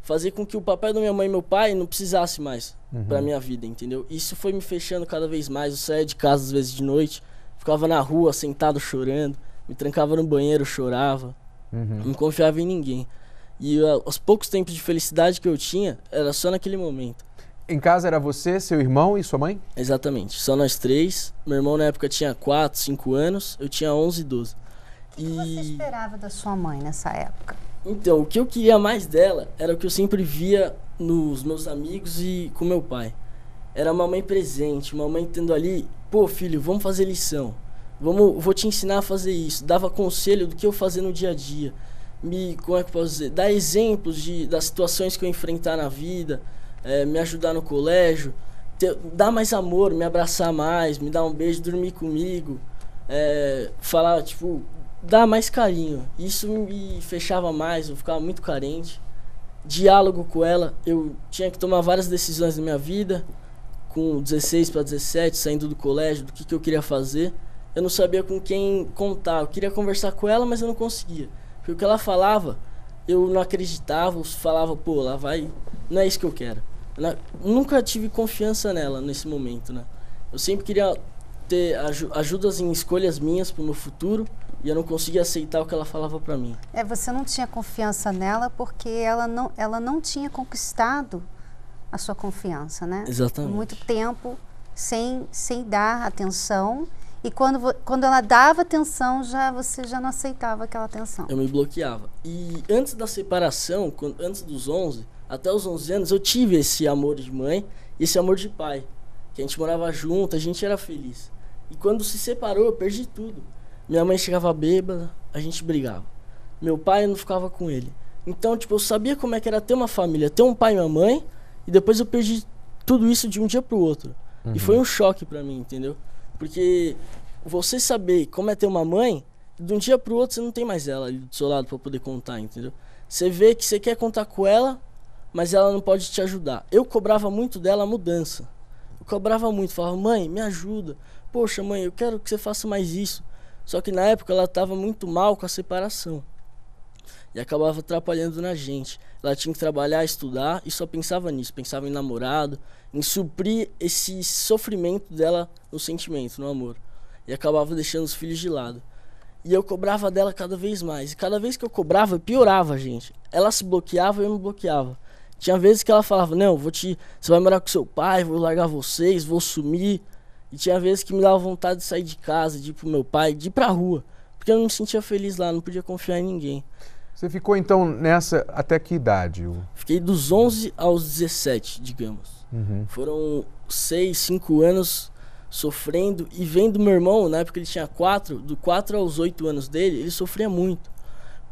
fazer com que o papel da minha mãe e meu pai não precisasse mais para minha vida, entendeu? Isso foi me fechando cada vez mais. Eu saía de casa às vezes de noite, ficava na rua sentado chorando, me trancava no banheiro, chorava. Não confiava em ninguém. E os poucos tempos de felicidade que eu tinha, era só naquele momento. Em casa era você, seu irmão e sua mãe? Exatamente, só nós três. Meu irmão na época tinha 4, 5 anos, eu tinha 11 e 12. O que você esperava da sua mãe nessa época? Então, o que eu queria mais dela era o que eu sempre via nos meus amigos e com meu pai. Era uma mãe presente, uma mãe tendo ali, pô filho, vamos fazer lição. vou te ensinar a fazer isso. Dava conselho do que eu fazer no dia a dia. Como é que eu posso dizer? Dar exemplos das situações que eu enfrentar na vida, me ajudar no colégio, dar mais amor, me abraçar mais, me dar um beijo, dormir comigo, falar, tipo, dar mais carinho. Isso me fechava mais, eu ficava muito carente. Diálogo com ela, eu tinha que tomar várias decisões na minha vida, com 16 para 17, saindo do colégio, do que eu queria fazer. Eu não sabia com quem contar, eu queria conversar com ela, mas eu não conseguia. Porque o que ela falava, eu não acreditava, eu falava, pô, lá vai, não é isso que eu quero. Nunca tive confiança nela nesse momento, né? Eu sempre queria ter ajudas em escolhas minhas pro meu futuro e eu não conseguia aceitar o que ela falava pra mim. Você não tinha confiança nela porque ela não tinha conquistado a sua confiança, né? Exatamente. Muito tempo sem dar atenção. E quando ela dava atenção, você já não aceitava aquela atenção. Eu me bloqueava. E antes da separação, antes dos 11, até os 11 anos, eu tive esse amor de mãe e esse amor de pai. Que a gente morava junto, a gente era feliz. E quando se separou, eu perdi tudo. Minha mãe chegava bêbada, a gente brigava. Meu pai, eu não ficava com ele. Então, tipo, eu sabia como é que era ter uma família, ter um pai e uma mãe, e depois eu perdi tudo isso de um dia pro outro. E foi um choque pra mim, entendeu? Porque você saber como é ter uma mãe, de um dia pro outro você não tem mais ela ali do seu lado pra poder contar, entendeu? Você vê que você quer contar com ela, mas ela não pode te ajudar. Eu cobrava muito dela a mudança. Eu cobrava muito, falava, mãe, me ajuda. Poxa, mãe, eu quero que você faça mais isso. Só que na época ela estava muito mal com a separação. E acabava atrapalhando na gente. Ela tinha que trabalhar, estudar e só pensava nisso. Pensava em namorado, em suprir esse sofrimento dela no sentimento, no amor. E acabava deixando os filhos de lado. E eu cobrava dela cada vez mais. E cada vez que eu cobrava, piorava, gente. Ela se bloqueava e eu me bloqueava. Tinha vezes que ela falava, não, você vai morar com seu pai, vou largar vocês, vou sumir. E tinha vezes que me dava vontade de sair de casa, de ir pro meu pai, de ir pra rua. Porque eu não me sentia feliz lá, não podia confiar em ninguém. Você ficou então nessa até que idade? Fiquei dos 11 aos 17, digamos. Foram 6, 5 anos sofrendo e vendo meu irmão, na época ele tinha 4, do 4 aos 8 anos dele, ele sofria muito.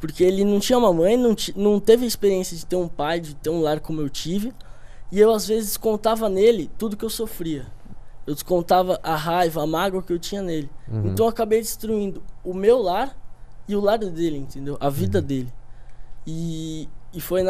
Porque ele não tinha uma mãe, não teve a experiência de ter um pai, de ter um lar como eu tive. E eu às vezes descontava nele tudo que eu sofria. Eu descontava a raiva, a mágoa que eu tinha nele. Então eu acabei destruindo o meu lar e o lar dele, entendeu? A vida dele. E foi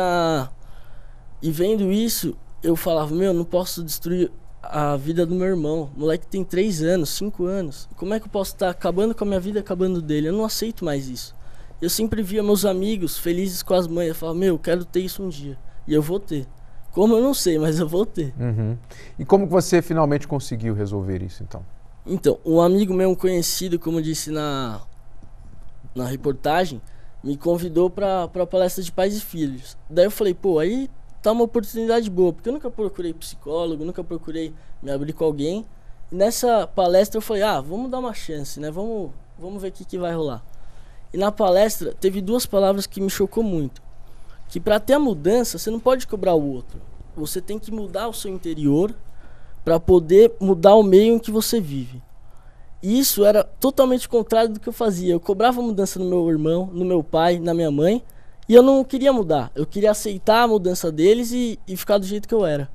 E vendo isso, eu falava, não posso destruir a vida do meu irmão. O moleque tem 3 anos, 5 anos. Como é que eu posso estar acabando com a minha vida e acabando dele? Eu não aceito mais isso. Eu sempre via meus amigos felizes com as mães. Eu falava, eu quero ter isso um dia. E eu vou ter. Como eu não sei, mas eu vou ter. E como que você finalmente conseguiu resolver isso, então? Então, um amigo meu, um conhecido, como eu disse na reportagem, me convidou para a palestra de pais e filhos. Daí eu falei, aí tá uma oportunidade boa, porque eu nunca procurei psicólogo, nunca procurei me abrir com alguém. E nessa palestra eu falei, vamos dar uma chance, né? Vamos ver o que vai rolar. E na palestra teve 2 palavras que me chocou muito. Que para ter a mudança, você não pode cobrar o outro. Você tem que mudar o seu interior para poder mudar o meio em que você vive. E isso era totalmente contrário do que eu fazia. Eu cobrava mudança no meu irmão, no meu pai, na minha mãe, e eu não queria mudar. Eu queria aceitar a mudança deles e ficar do jeito que eu era.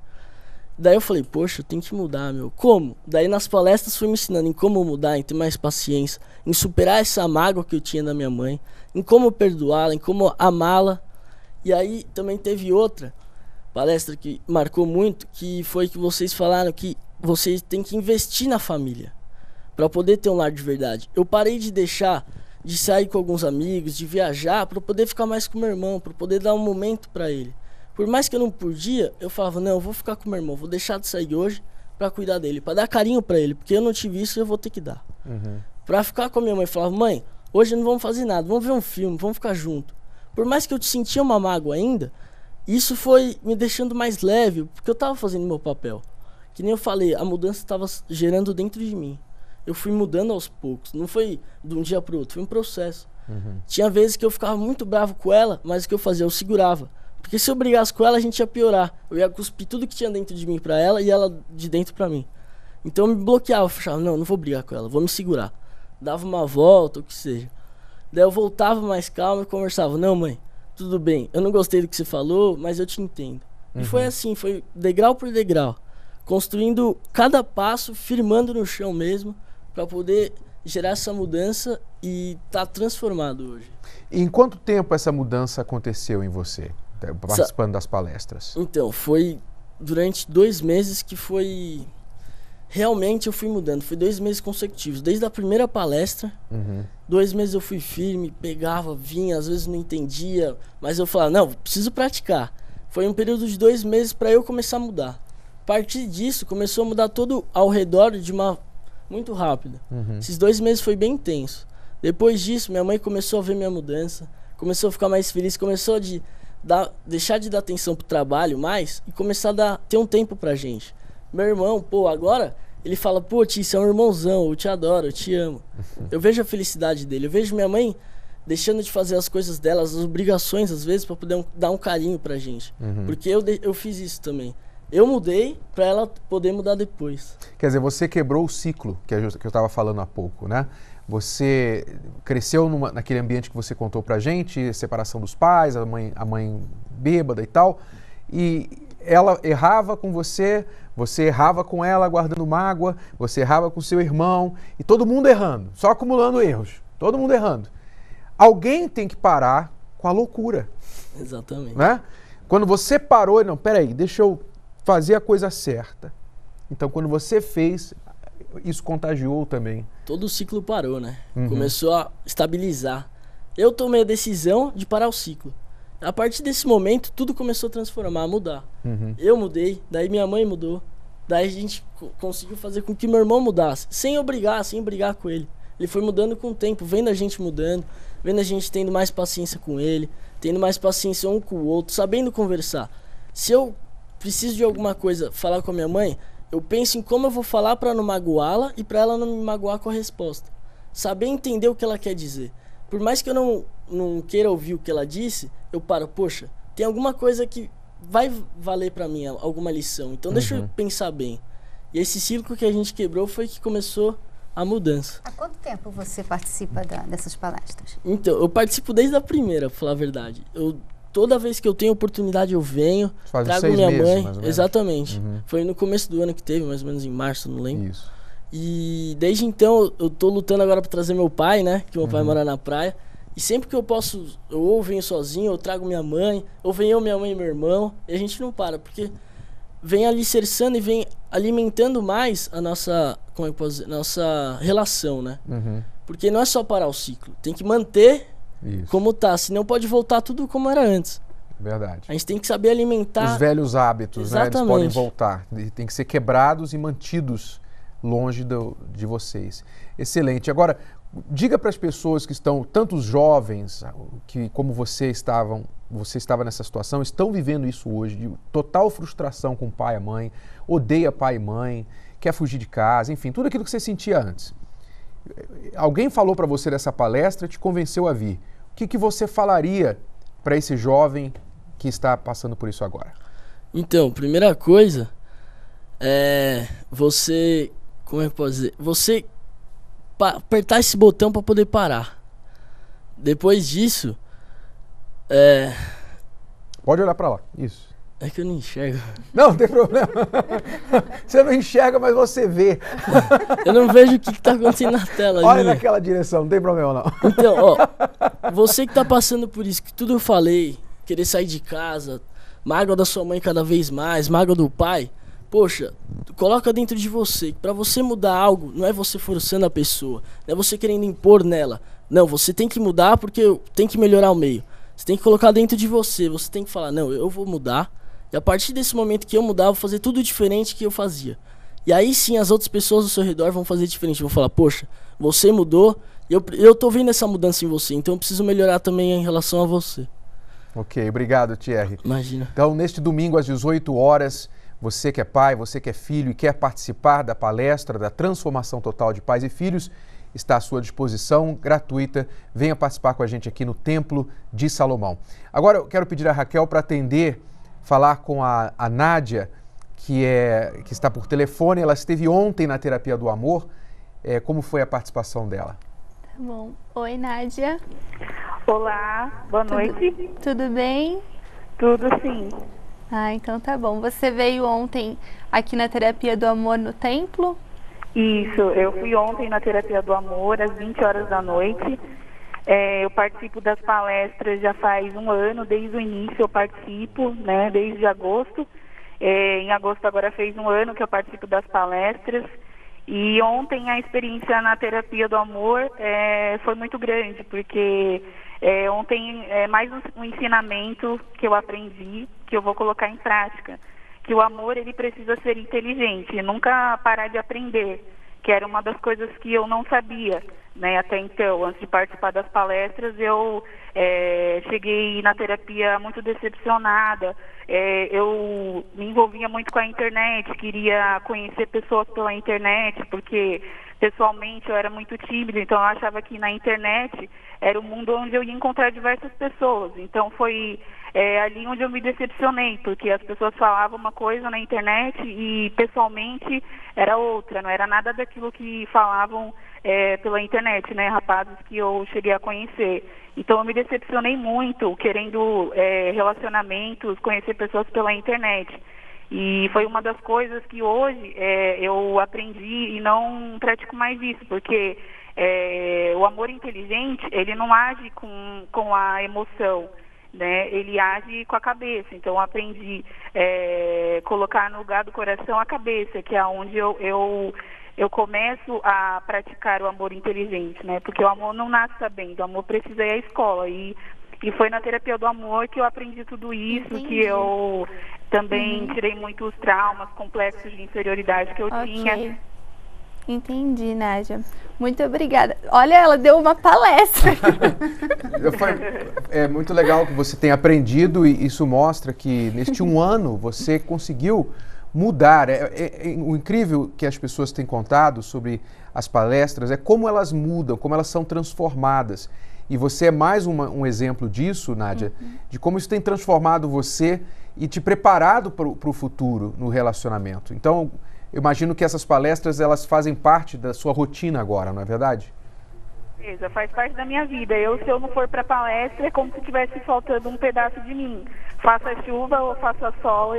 Daí eu falei, poxa, eu tenho que mudar, Como? Daí nas palestras fui me ensinando em como mudar, em ter mais paciência, em superar essa mágoa que eu tinha da minha mãe, em como perdoá-la, em como amá-la. E aí também teve outra palestra que marcou muito, que foi que vocês falaram que vocês têm que investir na família para poder ter um lar de verdade. Eu parei de deixar de sair com alguns amigos, de viajar, para poder ficar mais com meu irmão, para poder dar um momento para ele. Por mais que eu não podia, eu falava, eu vou ficar com meu irmão, vou deixar de sair hoje para cuidar dele, para dar carinho para ele, porque eu não tive isso e eu vou ter que dar. Para ficar com a minha mãe, eu falava, mãe, hoje não vamos fazer nada, vamos ver um filme, vamos ficar junto. Por mais que eu sentia uma mágoa ainda, isso foi me deixando mais leve, porque eu estava fazendo meu papel. Que nem eu falei, a mudança estava gerando dentro de mim. Eu fui mudando aos poucos, não foi de um dia para o outro, foi um processo. Tinha vezes que eu ficava muito bravo com ela, mas o que eu fazia? Eu segurava. Porque se eu brigasse com ela, a gente ia piorar. Eu ia cuspir tudo que tinha dentro de mim para ela e ela de dentro para mim. Então eu me bloqueava, eu falava, não vou brigar com ela, vou me segurar. dava uma volta, o que seja. Daí eu voltava mais calmo e conversava, não mãe, tudo bem, eu não gostei do que você falou, mas eu te entendo. E foi assim, foi degrau por degrau, construindo cada passo, firmando no chão mesmo, para poder gerar essa mudança e tá transformado hoje. E em quanto tempo essa mudança aconteceu em você, participando das palestras? Então, foi durante 2 meses que foi... Realmente eu fui mudando, foi 2 meses consecutivos. Desde a primeira palestra, 2 meses eu fui firme, pegava, vinha, às vezes não entendia, mas eu falava, não, preciso praticar. Foi um período de 2 meses para eu começar a mudar. A partir disso, começou a mudar todo ao redor de uma... muito rápida. Esses 2 meses foi bem intenso. Depois disso, minha mãe começou a ver minha mudança, começou a ficar mais feliz, começou a deixar de dar atenção pro trabalho mais e começar a ter um tempo pra gente. Meu irmão, pô, agora ele fala, pô, tio, você é um irmãozão, eu te adoro, eu te amo. Eu vejo a felicidade dele, eu vejo minha mãe deixando de fazer as coisas dela, as obrigações às vezes, pra poder dar um carinho pra gente. Porque eu fiz isso também. Eu mudei pra ela poder mudar depois. Quer dizer, você quebrou o ciclo que eu estava falando há pouco, né? Você cresceu naquele ambiente que você contou pra gente, separação dos pais, a mãe bêbada e tal, e ela errava com você, você errava com ela guardando mágoa, você errava com seu irmão, e todo mundo errando, só acumulando erros, todo mundo errando. Alguém tem que parar com a loucura. Exatamente. Né? Quando você parou, não, peraí, deixa eu fazer a coisa certa. Então, quando você fez, isso contagiou também. Todo o ciclo parou, né? Começou a estabilizar. Eu tomei a decisão de parar o ciclo. A partir desse momento, tudo começou a transformar, a mudar. Eu mudei, daí minha mãe mudou. Daí a gente conseguiu fazer com que meu irmão mudasse, sem brigar com ele. Ele foi mudando com o tempo, vendo a gente mudando, vendo a gente tendo mais paciência com ele, tendo mais paciência um com o outro, sabendo conversar. Se eu preciso de alguma coisa, falar com a minha mãe, eu penso em como eu vou falar para não magoá-la e para ela não me magoar com a resposta. Saber entender o que ela quer dizer. Por mais que eu não queira ouvir o que ela disse, eu paro, poxa, tem alguma coisa que vai valer para mim, alguma lição. Então deixa eu pensar bem. E esse ciclo que a gente quebrou foi que começou a mudança. Há quanto tempo você participa dessas palestras? Então, eu participo desde a primeira, pra falar a verdade. Toda vez que eu tenho oportunidade eu venho, trago minha mãe. Exatamente. Foi no começo do ano que teve, mais ou menos em março, não lembro. Isso. E desde então eu tô lutando agora pra trazer meu pai, né? Que meu pai mora na praia. E sempre que eu posso, eu ou venho sozinho, ou trago minha mãe, ou venho eu, minha mãe e meu irmão. E a gente não para, porque vem alicerçando e vem alimentando mais a nossa, como é que eu posso dizer, nossa relação, né? Porque não é só parar o ciclo, tem que manter como tá, senão pode voltar tudo como era antes. Verdade. A gente tem que saber alimentar... Os velhos hábitos, né? Exatamente. Eles podem voltar, tem que ser quebrados e mantidos longe de vocês. Excelente. Agora, diga para as pessoas que estão, tantos jovens que como você estava nessa situação, estão vivendo isso hoje, de total frustração com o pai e a mãe, odeia pai e mãe, quer fugir de casa, enfim, tudo aquilo que você sentia antes. Alguém falou para você dessa palestra, te convenceu a vir. O que você falaria para esse jovem que está passando por isso agora? Então, primeira coisa é você, como é que eu posso dizer? Você apertar esse botão para poder parar. Depois disso, pode olhar para lá, isso. É que eu não enxergo. Não tem problema. Você não enxerga, mas você vê. Eu não vejo o que tá acontecendo na tela. Olha naquela direção, não tem problema não. Então, ó, você que tá passando por isso, que tudo eu falei, querer sair de casa, mágoa da sua mãe cada vez mais, mágoa do pai, poxa, coloca dentro de você, que pra você mudar algo, não é você forçando a pessoa, não é você querendo impor nela. Não, você tem que mudar porque tem que melhorar o meio. Você tem que colocar dentro de você, você tem que falar, não, eu vou mudar. E a partir desse momento que eu mudar, eu vou fazer tudo diferente que eu fazia. E aí sim as outras pessoas ao seu redor vão fazer diferente. Vão falar, poxa, você mudou, eu tô vendo essa mudança em você, então eu preciso melhorar também em relação a você. Ok, obrigado, Thierry. Imagina. Então, neste domingo às 18 horas, você que é pai, você que é filho e quer participar da palestra da Transformação Total de Pais e Filhos, está à sua disposição, gratuita. Venha participar com a gente aqui no Templo de Salomão. Agora eu quero pedir a Raquel para falar com a Nádia, que está por telefone. Ela esteve ontem na Terapia do Amor. Como foi a participação dela? bom. Oi, Nádia. Olá, boa noite. Tudo bem? Tudo sim. Ah, então tá bom. Você veio ontem aqui na Terapia do Amor no Templo? Isso, eu fui ontem na Terapia do Amor, às 20 horas da noite. Eu participo das palestras já faz um ano, desde o início eu participo, né, desde agosto. Em agosto agora fez um ano que eu participo das palestras. E ontem a experiência na Terapia do Amor foi muito grande, porque ontem é mais um ensinamento que eu aprendi, que eu vou colocar em prática. Que o amor, ele precisa ser inteligente, nunca parar de aprender, que era uma das coisas que eu não sabia, né, até então. Antes de participar das palestras, eu cheguei na terapia muito decepcionada, eu me envolvia muito com a internet, queria conhecer pessoas pela internet, porque pessoalmente eu era muito tímida, então eu achava que na internet era o mundo onde eu ia encontrar diversas pessoas. Então foi ali onde eu me decepcionei, porque as pessoas falavam uma coisa na internet e pessoalmente era outra, não era nada daquilo que falavam pela internet, né, rapazes que eu cheguei a conhecer. Então eu me decepcionei muito querendo relacionamentos, conhecer pessoas pela internet. E foi uma das coisas que hoje eu aprendi e não pratico mais isso, porque o amor inteligente, ele não age com a emoção, né? Ele age com a cabeça. Então eu aprendi colocar no lugar do coração a cabeça, que é onde eu começo a praticar o amor inteligente, né? Porque o amor não nasce sabendo, o amor precisa ir à escola. E foi na Terapia do Amor que eu aprendi tudo isso. Entendi. Que eu também tirei muitos traumas, complexos de inferioridade que eu tinha. Entendi, Nádia. Muito obrigada. Olha, ela deu uma palestra. É muito legal que você tenha aprendido e isso mostra que neste um ano você conseguiu mudar. O incrível que as pessoas têm contado sobre as palestras é como elas mudam, como elas são transformadas. E você é mais um exemplo disso, Nádia, de como isso tem transformado você e te preparado para o futuro no relacionamento. Então, eu imagino que essas palestras, elas fazem parte da sua rotina agora, não é verdade? Faz parte da minha vida. Se eu não for para palestra, é como se estivesse faltando um pedaço de mim. Faça chuva ou faça sol,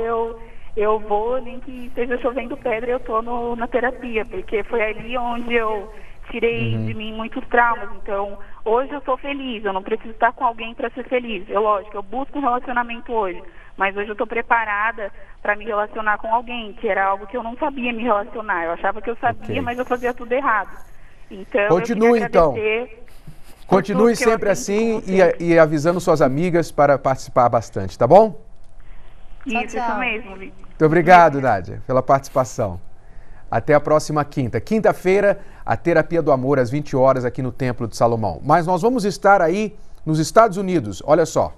eu vou, nem que esteja chovendo pedra, eu estou na terapia, porque foi ali onde eu tirei de mim muitos traumas. Então, hoje eu sou feliz, eu não preciso estar com alguém para ser feliz. Lógico, eu busco um relacionamento hoje, mas hoje eu estou preparada para me relacionar com alguém, que era algo que eu não sabia me relacionar. Eu achava que eu sabia, mas eu fazia tudo errado. Então, continue então. Continue sempre assim e avisando suas amigas para participar bastante, tá bom? Isso mesmo, Vitor. Muito obrigado, Nádia, pela participação. Até a próxima quinta. Quinta-feira, a Terapia do Amor, às 20 horas, aqui no Templo de Salomão. Mas nós vamos estar aí nos Estados Unidos, olha só.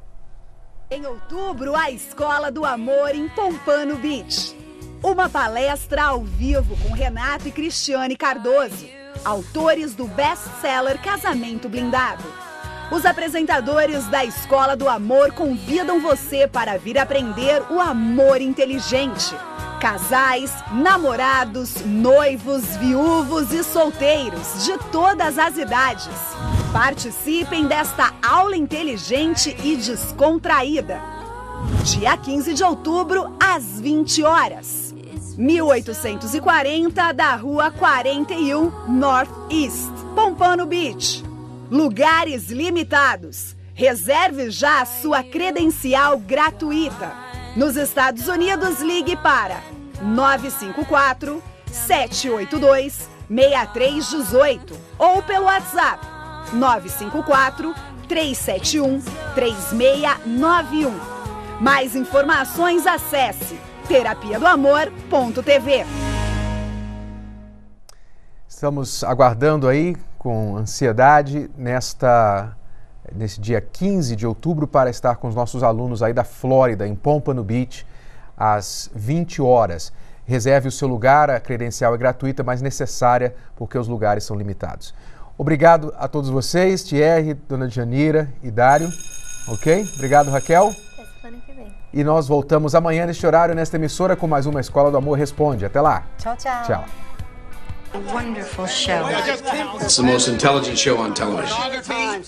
Em outubro, a Escola do Amor em Pompano Beach. Uma palestra ao vivo com Renato e Cristiane Cardoso, autores do best-seller Casamento Blindado. Os apresentadores da Escola do Amor convidam você para vir aprender o amor inteligente. Casais, namorados, noivos, viúvos e solteiros de todas as idades. Participem desta aula inteligente e descontraída. Dia 15 de outubro, às 20 horas. 1840 da Rua 41 North East, Pompano Beach. Lugares limitados. Reserve já a sua credencial gratuita. Nos Estados Unidos, ligue para 954-782-6318 ou pelo WhatsApp 954-371-3691. Mais informações, acesse terapiadoamor.tv. Estamos aguardando aí com ansiedade nesse dia 15 de outubro para estar com os nossos alunos aí da Flórida, em Pompano Beach, às 20 horas. Reserve o seu lugar, a credencial é gratuita, mas necessária porque os lugares são limitados. Obrigado a todos vocês, Thierry, Dona Janira e Dário, ok? Obrigado, Raquel. Até semana que vem. E nós voltamos amanhã neste horário, nesta emissora, com mais uma Escola do Amor Responde. Até lá. Tchau, tchau. Tchau. A wonderful show. It's the most intelligent show on television.